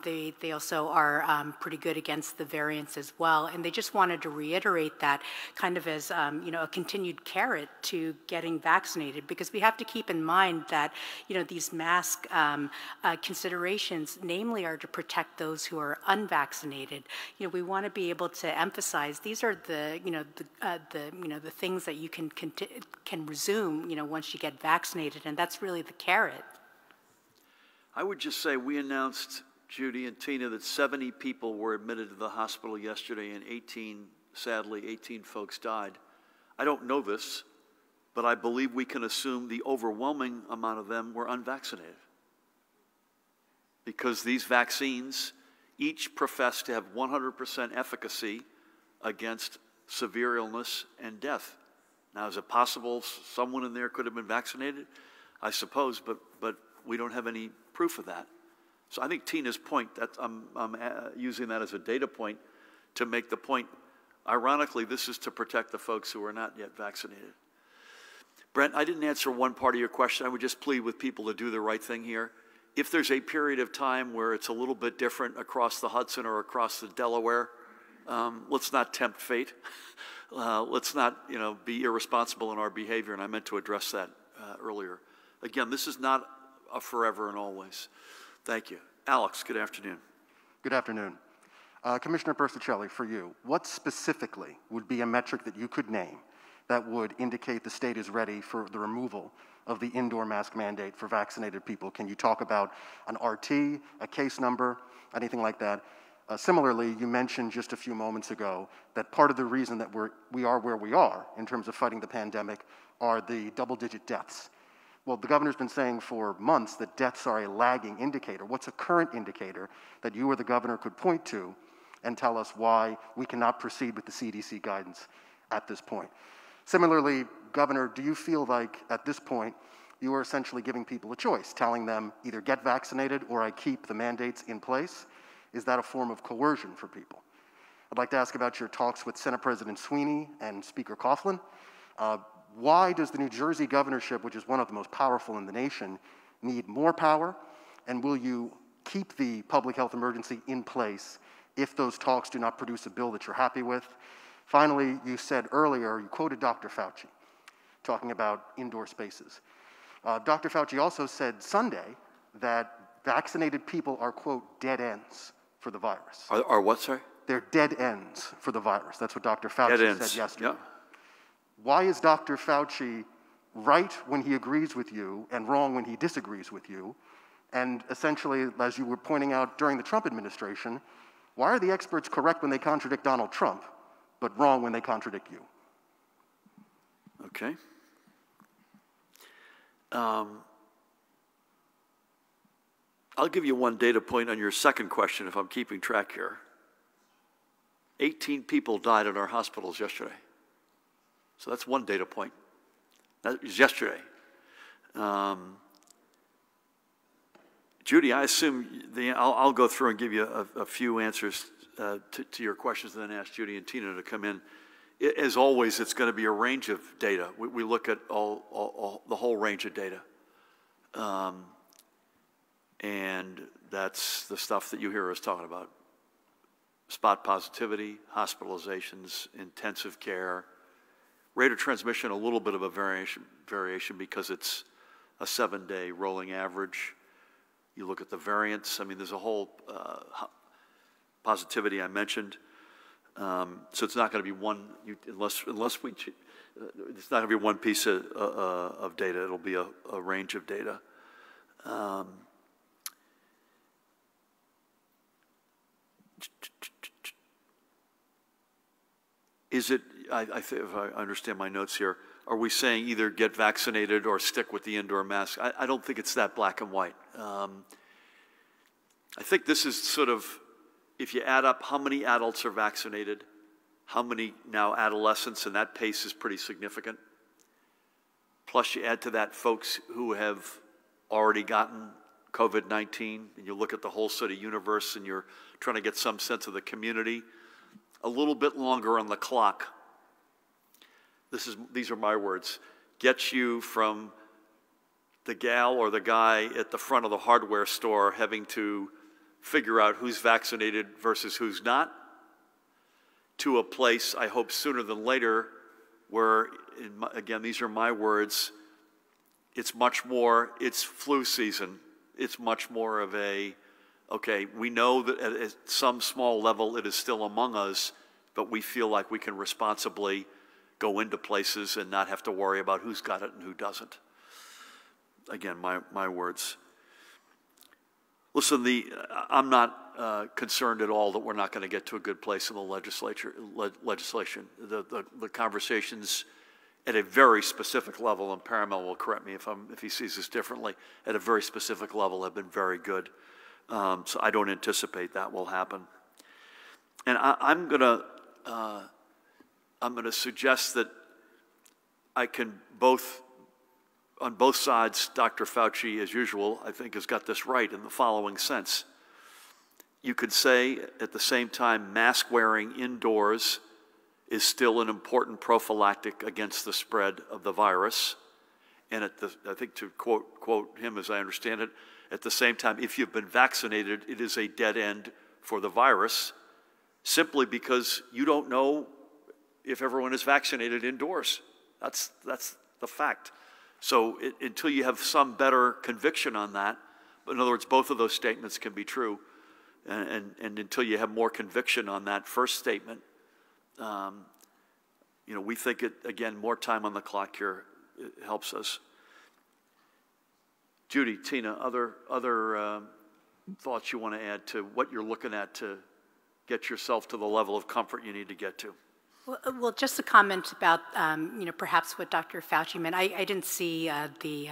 They also are pretty good against the variants as well, and they just wanted to reiterate that kind of as a continued carrot to getting vaccinated, because we have to keep in mind that these mask considerations, namely, are to protect those who are unvaccinated. We want to be able to emphasize these are the things that you can resume once you get vaccinated, and that's really the carrot. I would just say we announced, Judy and Tina, that 70 people were admitted to the hospital yesterday, and 18 folks died. I don't know this, but I believe we can assume the overwhelming amount of them were unvaccinated, because these vaccines each profess to have 100% efficacy against severe illness and death. Now, is it possible someone in there could have been vaccinated? I suppose, but we don't have any proof of that. So I think Tina's point, that I'm using that as a data point to make the point, ironically, this is to protect the folks who are not yet vaccinated. Brent, I didn't answer one part of your question. I would just plead with people to do the right thing here. If there's a period of time where it's a little bit different across the Hudson or across the Delaware, let's not tempt fate. Let's not, be irresponsible in our behavior, and I meant to address that earlier. Again, this is not a forever and always. Thank you. Alex, good afternoon. Good afternoon. Commissioner Bertuccelli, for you, what specifically would be a metric that you could name that would indicate the state is ready for the removal of the indoor mask mandate for vaccinated people? Can you talk about an RT, a case number, anything like that? Similarly, you mentioned just a few moments ago that part of the reason that we are where we are in terms of fighting the pandemic are the double-digit deaths. Well, the governor's been saying for months that deaths are a lagging indicator. What's a current indicator that you or the governor could point to and tell us why we cannot proceed with the CDC guidance at this point? Similarly, Governor, do you feel like at this point you are essentially giving people a choice, telling them either get vaccinated or I keep the mandates in place? Is that a form of coercion for people? I'd like to ask about your talks with Senate President Sweeney and Speaker Coughlin. Why does the New Jersey governorship, which is one of the most powerful in the nation, need more power? And will you keep the public health emergency in place if those talks do not produce a bill that you're happy with? Finally, you said earlier, you quoted Dr. Fauci, talking about indoor spaces. Dr. Fauci also said Sunday that vaccinated people are, quote, dead ends for the virus. Are what, sorry? They're dead ends for the virus. That's what Dr. Fauci said yesterday. Yep. Why is Dr. Fauci right when he agrees with you and wrong when he disagrees with you? And essentially, as you were pointing out during the Trump administration, why are the experts correct when they contradict Donald Trump, but wrong when they contradict you? Okay. I'll give you one data point on your second question if I'm keeping track here. 18 people died in our hospitals yesterday. So that's one data point. That was yesterday. Judy, I assume I'll go through and give you a few answers to your questions, and then ask Judy and Tina to come in. As always, it's going to be a range of data. We look at the whole range of data. And that's the stuff that you hear us talking about. Spot positivity, hospitalizations, intensive care. Rate of transmission, a little bit of a variation because it's a 7-day rolling average. You look at the variance. I mean, there's a whole positivity I mentioned. So it's not going to be one, it's not going to be one piece of data. It'll be a range of data. Is it, if I understand my notes here, are we saying either get vaccinated or stick with the indoor mask? I don't think it's that black and white. I think this is sort of, if you add up how many adults are vaccinated, how many now adolescents, and that pace is pretty significant. Plus you add to that folks who have already gotten COVID-19, and you look at the whole sort of universe and you're trying to get some sense of the community. A little bit longer on the clock, these are my words, gets you from the gal or the guy at the front of the hardware store having to figure out who's vaccinated versus who's not, to a place, I hope sooner than later, where, again, these are my words, it's much more, it's flu season. It's much more of a, okay, we know that at some small level it is still among us, but we feel like we can responsibly go into places and not have to worry about who's got it and who doesn't. Again, my words. Listen, I'm not concerned at all that we're not going to get to a good place in the legislation. The conversations at a very specific level, and Paramount will correct me if he sees this differently, at a very specific level have been very good. So I don't anticipate that will happen. And I'm gonna suggest that I can on both sides, Dr. Fauci, as usual, I think has got this right in the following sense. You could say at the same time, mask wearing indoors is still an important prophylactic against the spread of the virus. And I think to quote him as I understand it, at the same time, if you've been vaccinated, it is a dead end for the virus, simply because you don't know if everyone is vaccinated indoors. That's the fact. So until you have some better conviction on that, but in other words, both of those statements can be true, and until you have more conviction on that first statement, we think again, more time on the clock here helps us. Judy, Tina, other thoughts you want to add to what you're looking at to get yourself to the level of comfort you need to get to? Well, just a comment about perhaps what Dr. Fauci meant. I didn't see the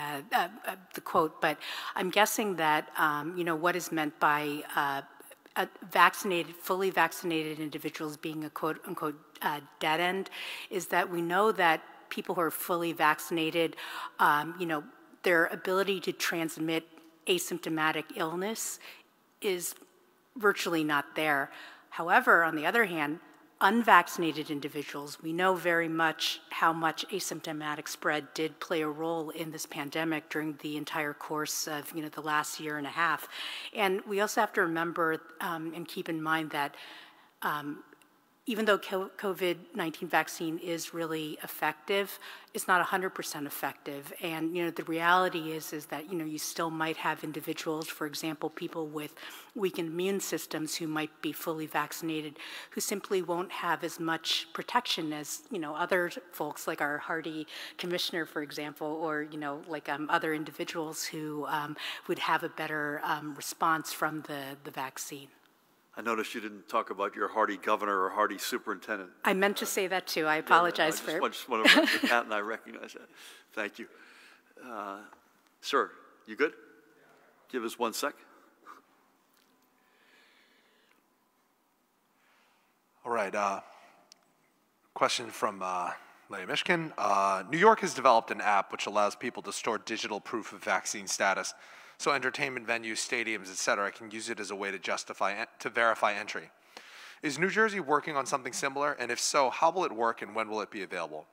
quote, but I'm guessing that what is meant by fully vaccinated individuals being a quote unquote dead end is that we know that people who are fully vaccinated, their ability to transmit asymptomatic illness is virtually not there. However, on the other hand, unvaccinated individuals, we know very much how much asymptomatic spread did play a role in this pandemic during the entire course of the last year and a half. And we also have to remember and keep in mind that even though COVID-19 vaccine is really effective, it's not 100% effective. And the reality is that you still might have individuals, for example, people with weakened immune systems who might be fully vaccinated, who simply won't have as much protection as other folks, like our hardy commissioner, for example, or other individuals who would have a better response from the vaccine. I noticed you didn't talk about your hardy governor or hardy superintendent. I meant to say that too. I apologize for it. I just want to mention that, and I recognize that. Thank you. Sir, you good? Give us 1 sec. All right. Question from Leah Mishkin. New York has developed an app which allows people to store digital proof of vaccine status. so entertainment venues, stadiums, etc., can use it as a way to verify entry. Is New Jersey working on something similar? And if so, how will it work and when will it be available?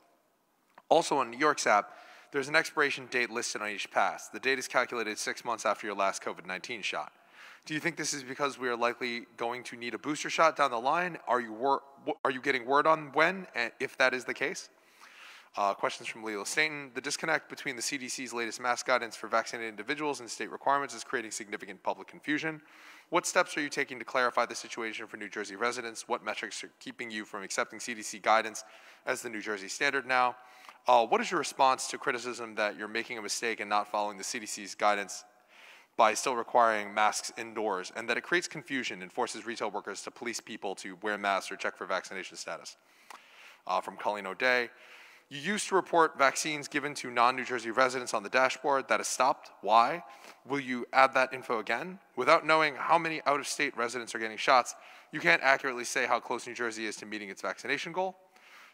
Also on New York's app, there's an expiration date listed on each pass. The date is calculated 6 months after your last COVID-19 shot. Do you think this is because we are likely going to need a booster shot down the line? Are you getting word on when, and if that is the case? Questions from Leila Staten. The disconnect between the CDC's latest mask guidance for vaccinated individuals and state requirements is creating significant public confusion. What steps are you taking to clarify the situation for New Jersey residents? What metrics are keeping you from accepting CDC guidance as the New Jersey standard now? What is your response to criticism that you're making a mistake and not following the CDC's guidance by still requiring masks indoors, and that it creates confusion and forces retail workers to police people to wear masks or check for vaccination status? From Colleen O'Day. You used to report vaccines given to non-New Jersey residents on the dashboard. That has stopped. Why? Will you add that info again? Without knowing how many out-of-state residents are getting shots, you can't accurately say how close New Jersey is to meeting its vaccination goal.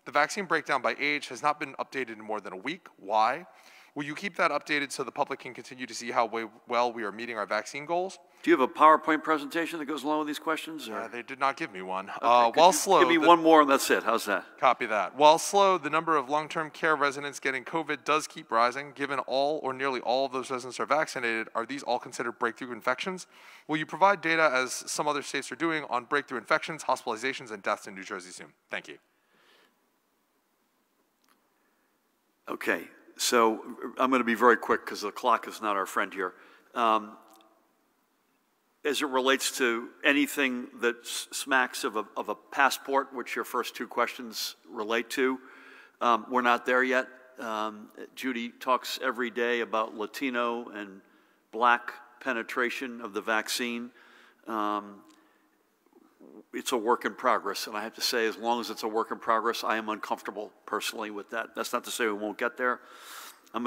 The vaccine breakdown by age has not been updated in more than a week. Why? Will you keep that updated so the public can continue to see how well we are meeting our vaccine goals? Do you have a PowerPoint presentation that goes along with these questions? They did not give me one. Okay, While slow, give me one more and that's it. How's that? Copy that. While slow, the number of long-term care residents getting COVID does keep rising. Given all or nearly all of those residents are vaccinated, are these all considered breakthrough infections? Will you provide data, as some other states are doing, on breakthrough infections, hospitalizations, and deaths in New Jersey soon? Thank you. Okay, so I'm going to be very quick because the clock is not our friend here. As it relates to anything that smacks of a passport, which your first two questions relate to, we're not there yet. Judy talks every day about Latino and Black penetration of the vaccine. It's a work in progress, and I have to say, as long as it's a work in progress, I am uncomfortable personally with that. That's not to say we won't get there. I'm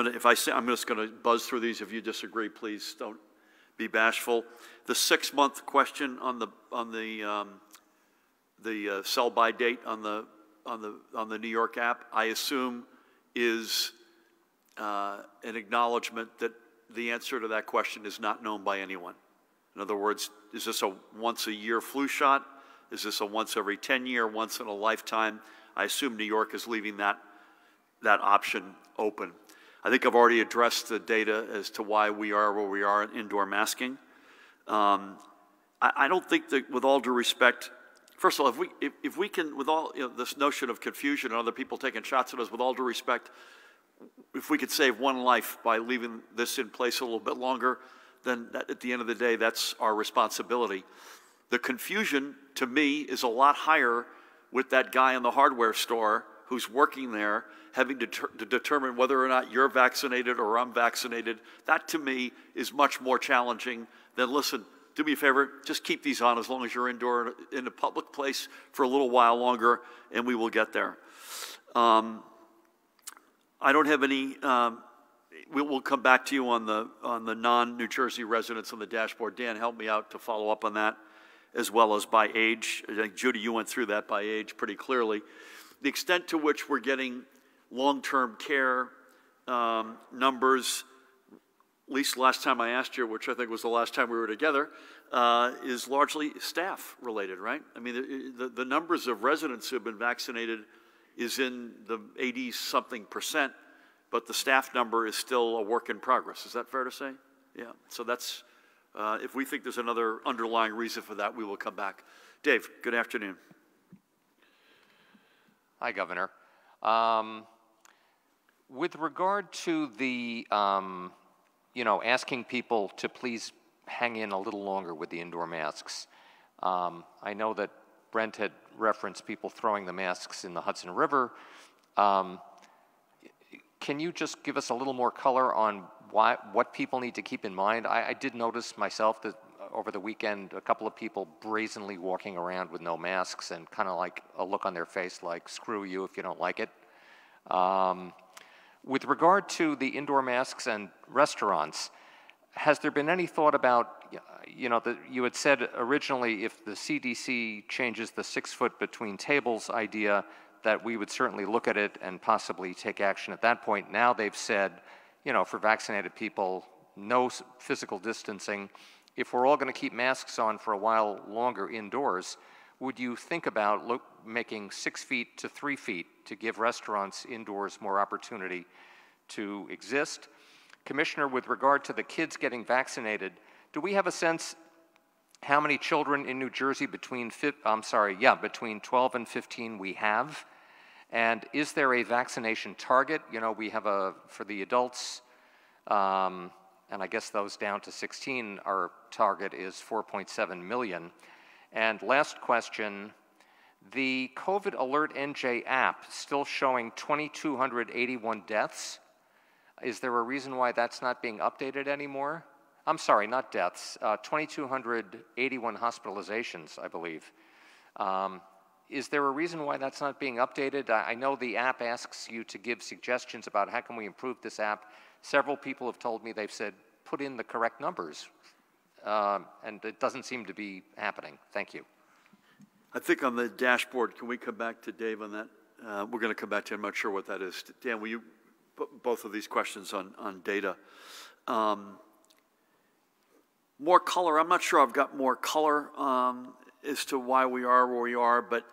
just going to buzz through these. If you disagree, please don't be bashful. The 6-month question on the sell-by date on the New York app, I assume, is an acknowledgement that the answer to that question is not known by anyone. In other words, is this a once-a-year flu shot? Is this a once every 10-year, once in a lifetime? I assume New York is leaving that option open. I think I've already addressed the data as to why we are where we are in indoor masking. I don't think that, with all due respect, first of all, if we can, with all this notion of confusion and other people taking shots at us, with all due respect, if we could save one life by leaving this in place a little bit longer, then at the end of the day, that's our responsibility. The confusion, to me, is a lot higher with that guy in the hardware store who's working there, having to determine whether or not you're vaccinated or I'm vaccinated. That, to me, is much more challenging than, listen, do me a favor, just keep these on as long as you're indoor in a public place for a little while longer, and we will get there. I don't have any... We'll come back to you on the non-New Jersey residents on the dashboard. Dan, help me out to follow up on that, as well as by age. I think, Judy, you went through that by age pretty clearly. The extent to which we're getting long-term care numbers, at least last time I asked you, which I think was the last time we were together, is largely staff-related, right? I mean, the numbers of residents who have been vaccinated is in the 80-something%. But the staff number is still a work in progress. Is that fair to say? Yeah. So that's, if we think there's another underlying reason for that, we will come back. Dave, good afternoon. Hi, Governor. With regard to the, asking people to please hang in a little longer with the indoor masks, I know that Brent had referenced people throwing the masks in the Hudson River. Can you just give us a little more color on what people need to keep in mind? I did notice myself that over the weekend, a couple of people brazenly walking around with no masks and kind of like a look on their face like, screw you if you don't like it. With regard to the indoor masks and restaurants, has there been any thought about, you had said originally if the CDC changes the 6 foot between tables idea, that we would certainly look at it and possibly take action at that point. Now they've said, for vaccinated people, no physical distancing. If we're all going to keep masks on for a while longer indoors, would you think about making 6 feet to 3 feet to give restaurants indoors more opportunity to exist? Commissioner, with regard to the kids getting vaccinated, do we have a sense how many children in New Jersey between 12 and 15 we have? And is there a vaccination target? You know, we have for the adults, and I guess those down to 16, our target is 4.7 million. And last question, the COVID Alert NJ app still showing 2,281 deaths. Is there a reason why that's not being updated anymore? I'm sorry, not deaths, 2,281 hospitalizations, I believe. Is there a reason why that's not being updated? I know the app asks you to give suggestions about how can we improve this app. Several people have told me, they've said, put in the correct numbers. And it doesn't seem to be happening. Thank you. I think on the dashboard, can we come back to Dave on that? We're going to come back to, I'm not sure what that is. Dan, will you put both of these questions on data? More color, I'm not sure I've got more color as to why we are where we are, but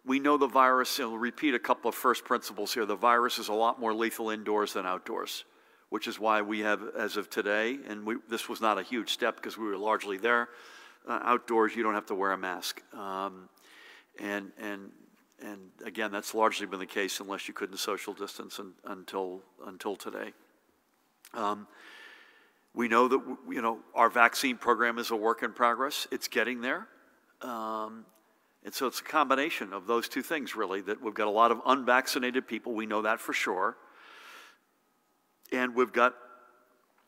we know the virus, and we'll repeat a couple of first principles here. The virus is a lot more lethal indoors than outdoors, which is why we have, as of today, and this was not a huge step because we were largely there, outdoors you don't have to wear a mask. And again, that's largely been the case unless you couldn't social distance until today. We know that, you know, our vaccine program is a work in progress. It's getting there. And so it's a combination of those two things, really, that we've got a lot of unvaccinated people. We know that for sure. And we've got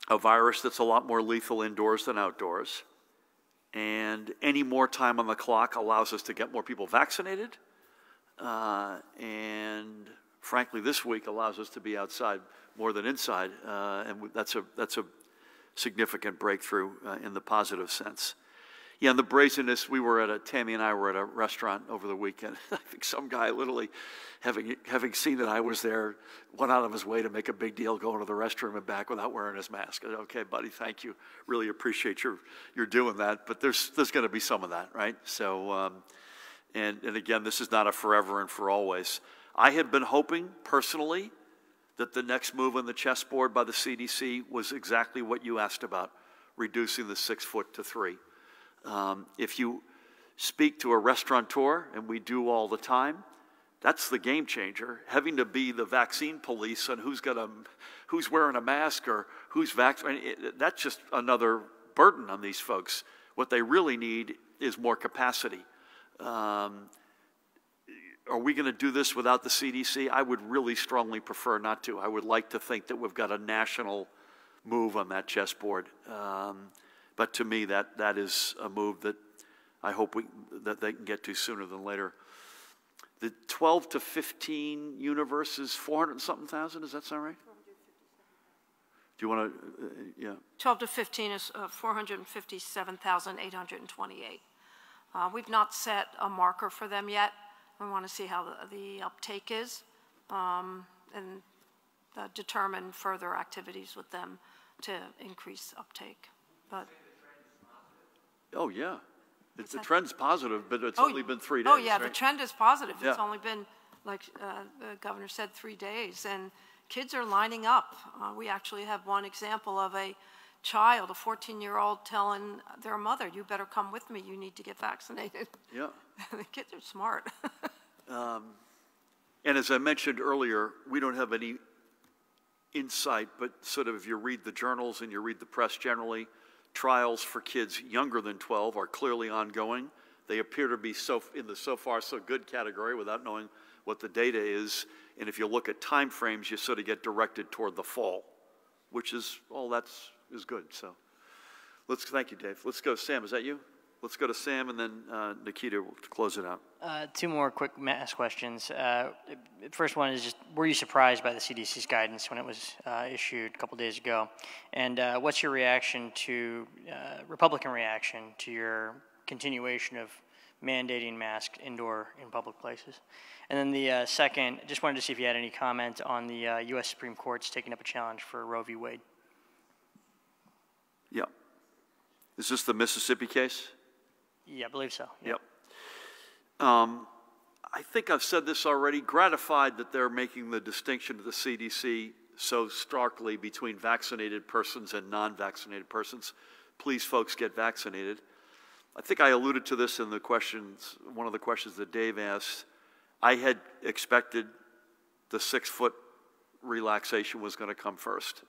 a virus that's a lot more lethal indoors than outdoors. And any more time on the clock allows us to get more people vaccinated. And frankly, this week allows us to be outside more than inside. And that's a significant breakthrough in the positive sense. Yeah, and the brazenness, Tammy and I were at a restaurant over the weekend. I think some guy literally, having seen that I was there, went out of his way to make a big deal going to the restroom and back without wearing his mask. I said, okay, buddy, thank you. Really appreciate you're doing that. But there's going to be some of that, right? So, and again, this is not a forever and for always. I had been hoping, personally, that the next move on the chessboard by the CDC was exactly what you asked about, reducing the 6 foot to 3. If you speak to a restaurateur, and we do all the time, that's the game changer. Having to be the vaccine police on who's wearing a mask or who's vaccinated, that's just another burden on these folks. What they really need is more capacity. Are we going to do this without the CDC? I would really strongly prefer not to. I would like to think that we've got a national move on that chessboard. But to me, that is a move that I hope that they can get to sooner than later. The 12 to 15 universe is 400 and something thousand. Does that sound right? Do you want to? Yeah. 12 to 15 is 457,828. We've not set a marker for them yet. We want to see how the uptake is, and determine further activities with them to increase uptake. But oh, yeah. The trend's positive, but it's only been 3 days. Oh, yeah, right? The trend is positive. Yeah. It's only been, like the governor said, 3 days. And kids are lining up. We actually have one example of a child, a 14-year-old, telling their mother, you better come with me. You need to get vaccinated. Yeah. The kids are smart. And as I mentioned earlier, we don't have any insight, but sort of if you read the journals and you read the press generally, trials for kids younger than 12 are clearly ongoing. They appear to be in the so far so good category without knowing what the data is. And if you look at time frames, you sort of get directed toward the fall, which is is good. So thank you, Dave. Let's go, Sam, is that you? Let's go to Sam, and then Nikita will close it out. 2 more quick mass questions. First one is just, were you surprised by the CDC's guidance when it was issued a couple days ago? And what's your reaction to, Republican reaction to your continuation of mandating masks indoor in public places? And then the second, just wanted to see if you had any comment on the U.S. Supreme Court's taking up a challenge for Roe v. Wade. Yep. Is this the Mississippi case? Yeah, I believe so. Yep. I think I've said this already, gratified that they're making the distinction of the CDC so starkly between vaccinated persons and non-vaccinated persons. Please, folks, get vaccinated. I think I alluded to this in the questions, one of the questions that Dave asked. I had expected the 6-foot relaxation was going to come first.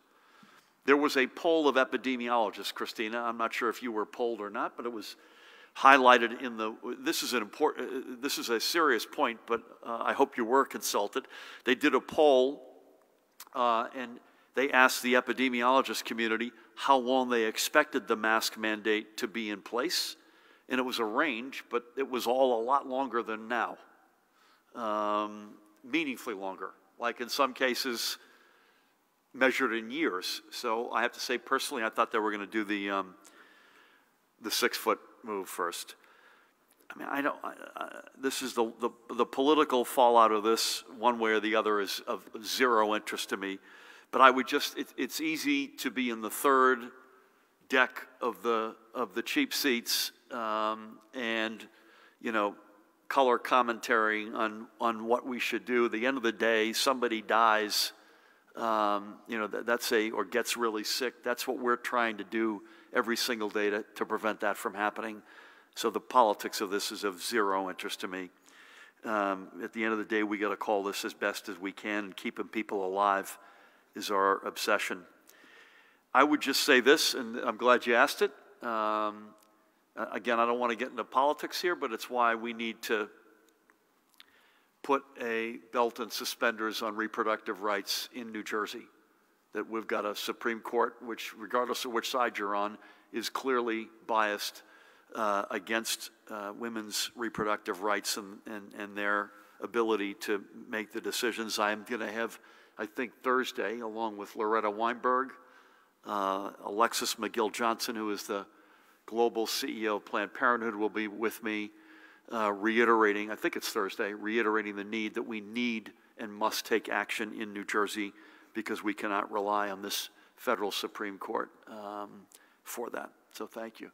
There was a poll of epidemiologists, Christina. I'm not sure if you were polled or not, but it was highlighted in the, this is a serious point, but I hope you were consulted. They did a poll and they asked the epidemiologist community how long they expected the mask mandate to be in place. And it was a range, but it was all a lot longer than now. Meaningfully longer, like in some cases measured in years. So I have to say personally, I thought they were going to do the 6-foot move first. I mean, this is the political fallout of this, one way or the other, is of zero interest to me. But I would just, it's easy to be in the third deck of the cheap seats and, you know, color commentary on what we should do. At the end of the day, somebody dies, you know, or gets really sick. That's what we're trying to do every single day to prevent that from happening. So the politics of this is of zero interest to me. At the end of the day, we got to call this as best as we can, and keeping people alive is our obsession. I would just say this, and I'm glad you asked it. Again, I don't want to get into politics here, but it's why we need to put a belt and suspenders on reproductive rights in New Jersey. That we've got a Supreme Court which, regardless of which side you're on, is clearly biased against women's reproductive rights and their ability to make the decisions. I'm going to have, I think, Thursday, along with Loretta Weinberg, Alexis McGill-Johnson, who is the global CEO of Planned Parenthood, will be with me, reiterating, I think it's Thursday, reiterating the need that we need and must take action in New Jersey, because we cannot rely on this federal Supreme Court for that. So thank you.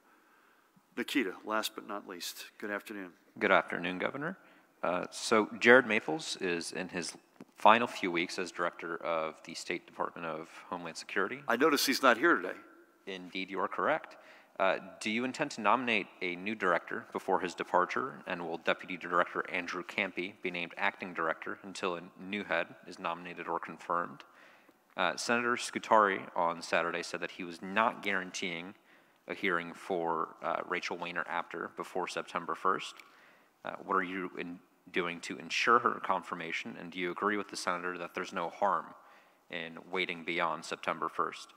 Nikita, last but not least, good afternoon. Good afternoon, Governor. So Jared Maples is in his final few weeks as Director of the State Department of Homeland Security. I notice he's not here today. Indeed, you are correct. Do you intend to nominate a new director before his departure, and will Deputy Director Andrew Campy be named acting director until a new head is nominated or confirmed? Senator Scutari on Saturday said that he was not guaranteeing a hearing for Rachel Weiner Apter before September 1st. What are you doing to ensure her confirmation, and do you agree with the senator that there's no harm in waiting beyond September 1st?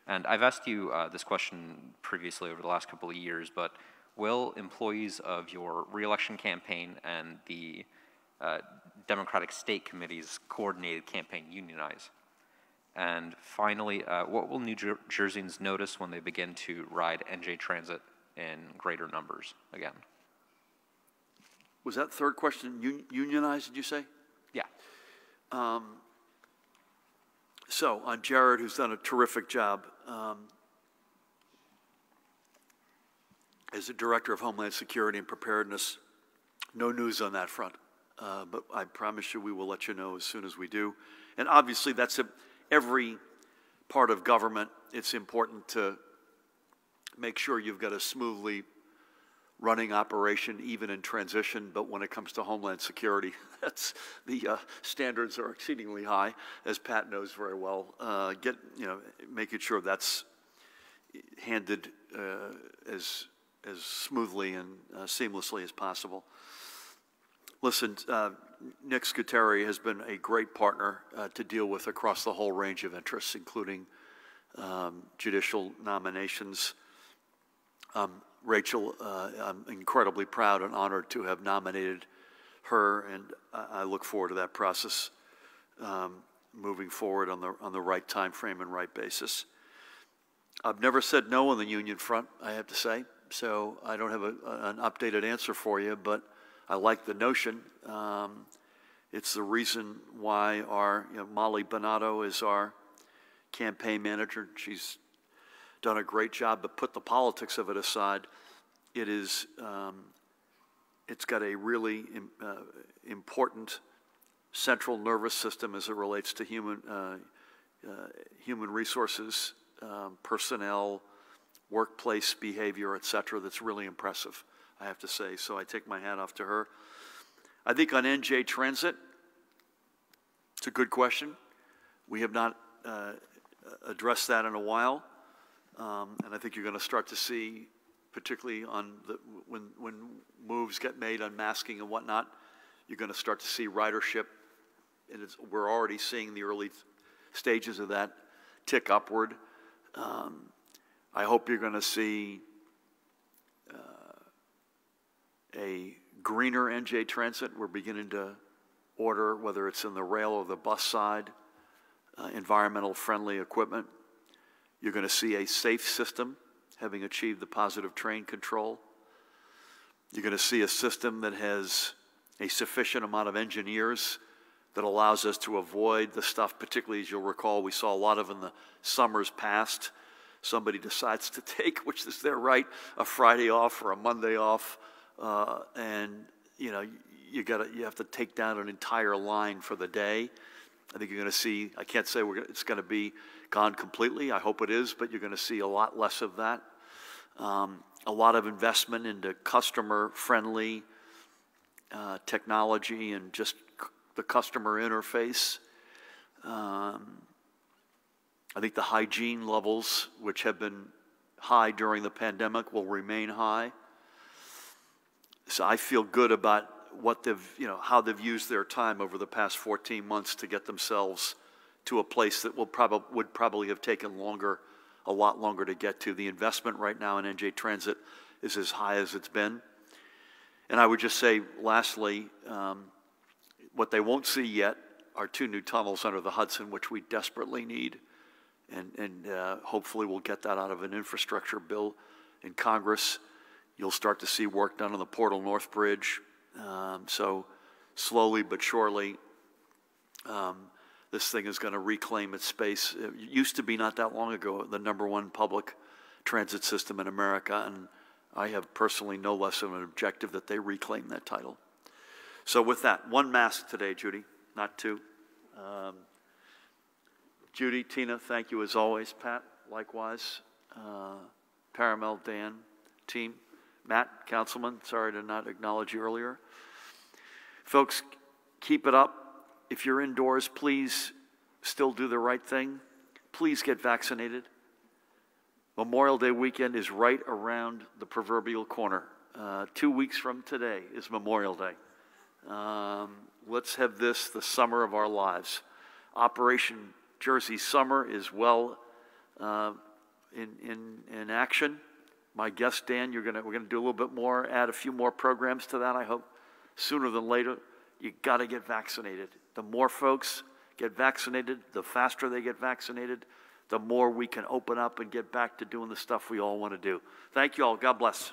And I've asked you this question previously over the last couple of years, but will employees of your reelection campaign and the Democratic State Committee's coordinated campaign unionize? And finally, what will New Jerseyans notice when they begin to ride NJ Transit in greater numbers again? Was that third question unionized, did you say? Yeah. So on Jared, who's done a terrific job as the Director of Homeland Security and Preparedness, no news on that front. But I promise you we will let you know as soon as we do. And obviously that's every part of government. It's important to make sure you've got a smoothly running operation, even in transition. But when it comes to Homeland Security, that's the standards are exceedingly high, as Pat knows very well. Making sure that's handled as smoothly and seamlessly as possible. Listen, Nick Scutari has been a great partner to deal with across the whole range of interests, including judicial nominations. Rachel, I'm incredibly proud and honored to have nominated her, and I look forward to that process moving forward on the right time frame and right basis. I've never said no on the union front, I have to say, so I don't have an updated answer for you, but I like the notion. It's the reason why Molly Bonato is our campaign manager. She's done a great job, but put the politics of it aside, it is, it's got a really important central nervous system as it relates to human resources, personnel, workplace behavior, et cetera, that's really impressive, I have to say. So I take my hat off to her. I think on NJ Transit, it's a good question. We have not addressed that in a while, and I think you're going to start to see, particularly on when moves get made on masking and whatnot, you're going to start to see ridership, and we're already seeing the early stages of that tick upward. I hope you're going to see a greener NJ Transit. We're beginning to order, whether it's in the rail or the bus side, environmental friendly equipment. You're going to see a safe system, having achieved the positive train control. You're going to see a system that has a sufficient amount of engineers that allows us to avoid the stuff, particularly as you'll recall, we saw a lot of in the summers past. Somebody decides to take, which is their right, a Friday off or a Monday off, and you know, you have to take down an entire line for the day. I think you're going to see, I can't say it's going to be gone completely, I hope it is, but you're going to see a lot less of that. A lot of investment into customer-friendly technology and just the customer interface. I think the hygiene levels, which have been high during the pandemic, will remain high. So I feel good about what how they've used their time over the past 14 months to get themselves to a place that would probably have taken a lot longer to get to. The investment right now in NJ Transit is as high as it's been. And I would just say, lastly, what they won't see yet are 2 new tunnels under the Hudson, which we desperately need. And hopefully we'll get that out of an infrastructure bill in Congress. You'll start to see work done on the Portal North Bridge. So slowly but surely, this thing is going to reclaim its space. It used to be, not that long ago, the #1 public transit system in America, and I have personally no less of an objective that they reclaim that title. So with that, 1 mask today, Judy, not 2. Judy, Tina, thank you as always. Pat, likewise. Paramel, Dan, team. Matt, Councilman, sorry to not acknowledge you earlier. Folks, keep it up. If you're indoors, please still do the right thing. Please get vaccinated. Memorial Day weekend is right around the proverbial corner. 2 weeks from today is Memorial Day. Let's have this the summer of our lives. Operation Jersey Summer is well in action. My guest, Dan, we're gonna do a little bit more, add a few more programs to that, I hope, sooner than later. You gotta get vaccinated. The more folks get vaccinated, the faster they get vaccinated, the more we can open up and get back to doing the stuff we all want to do. Thank you all. God bless.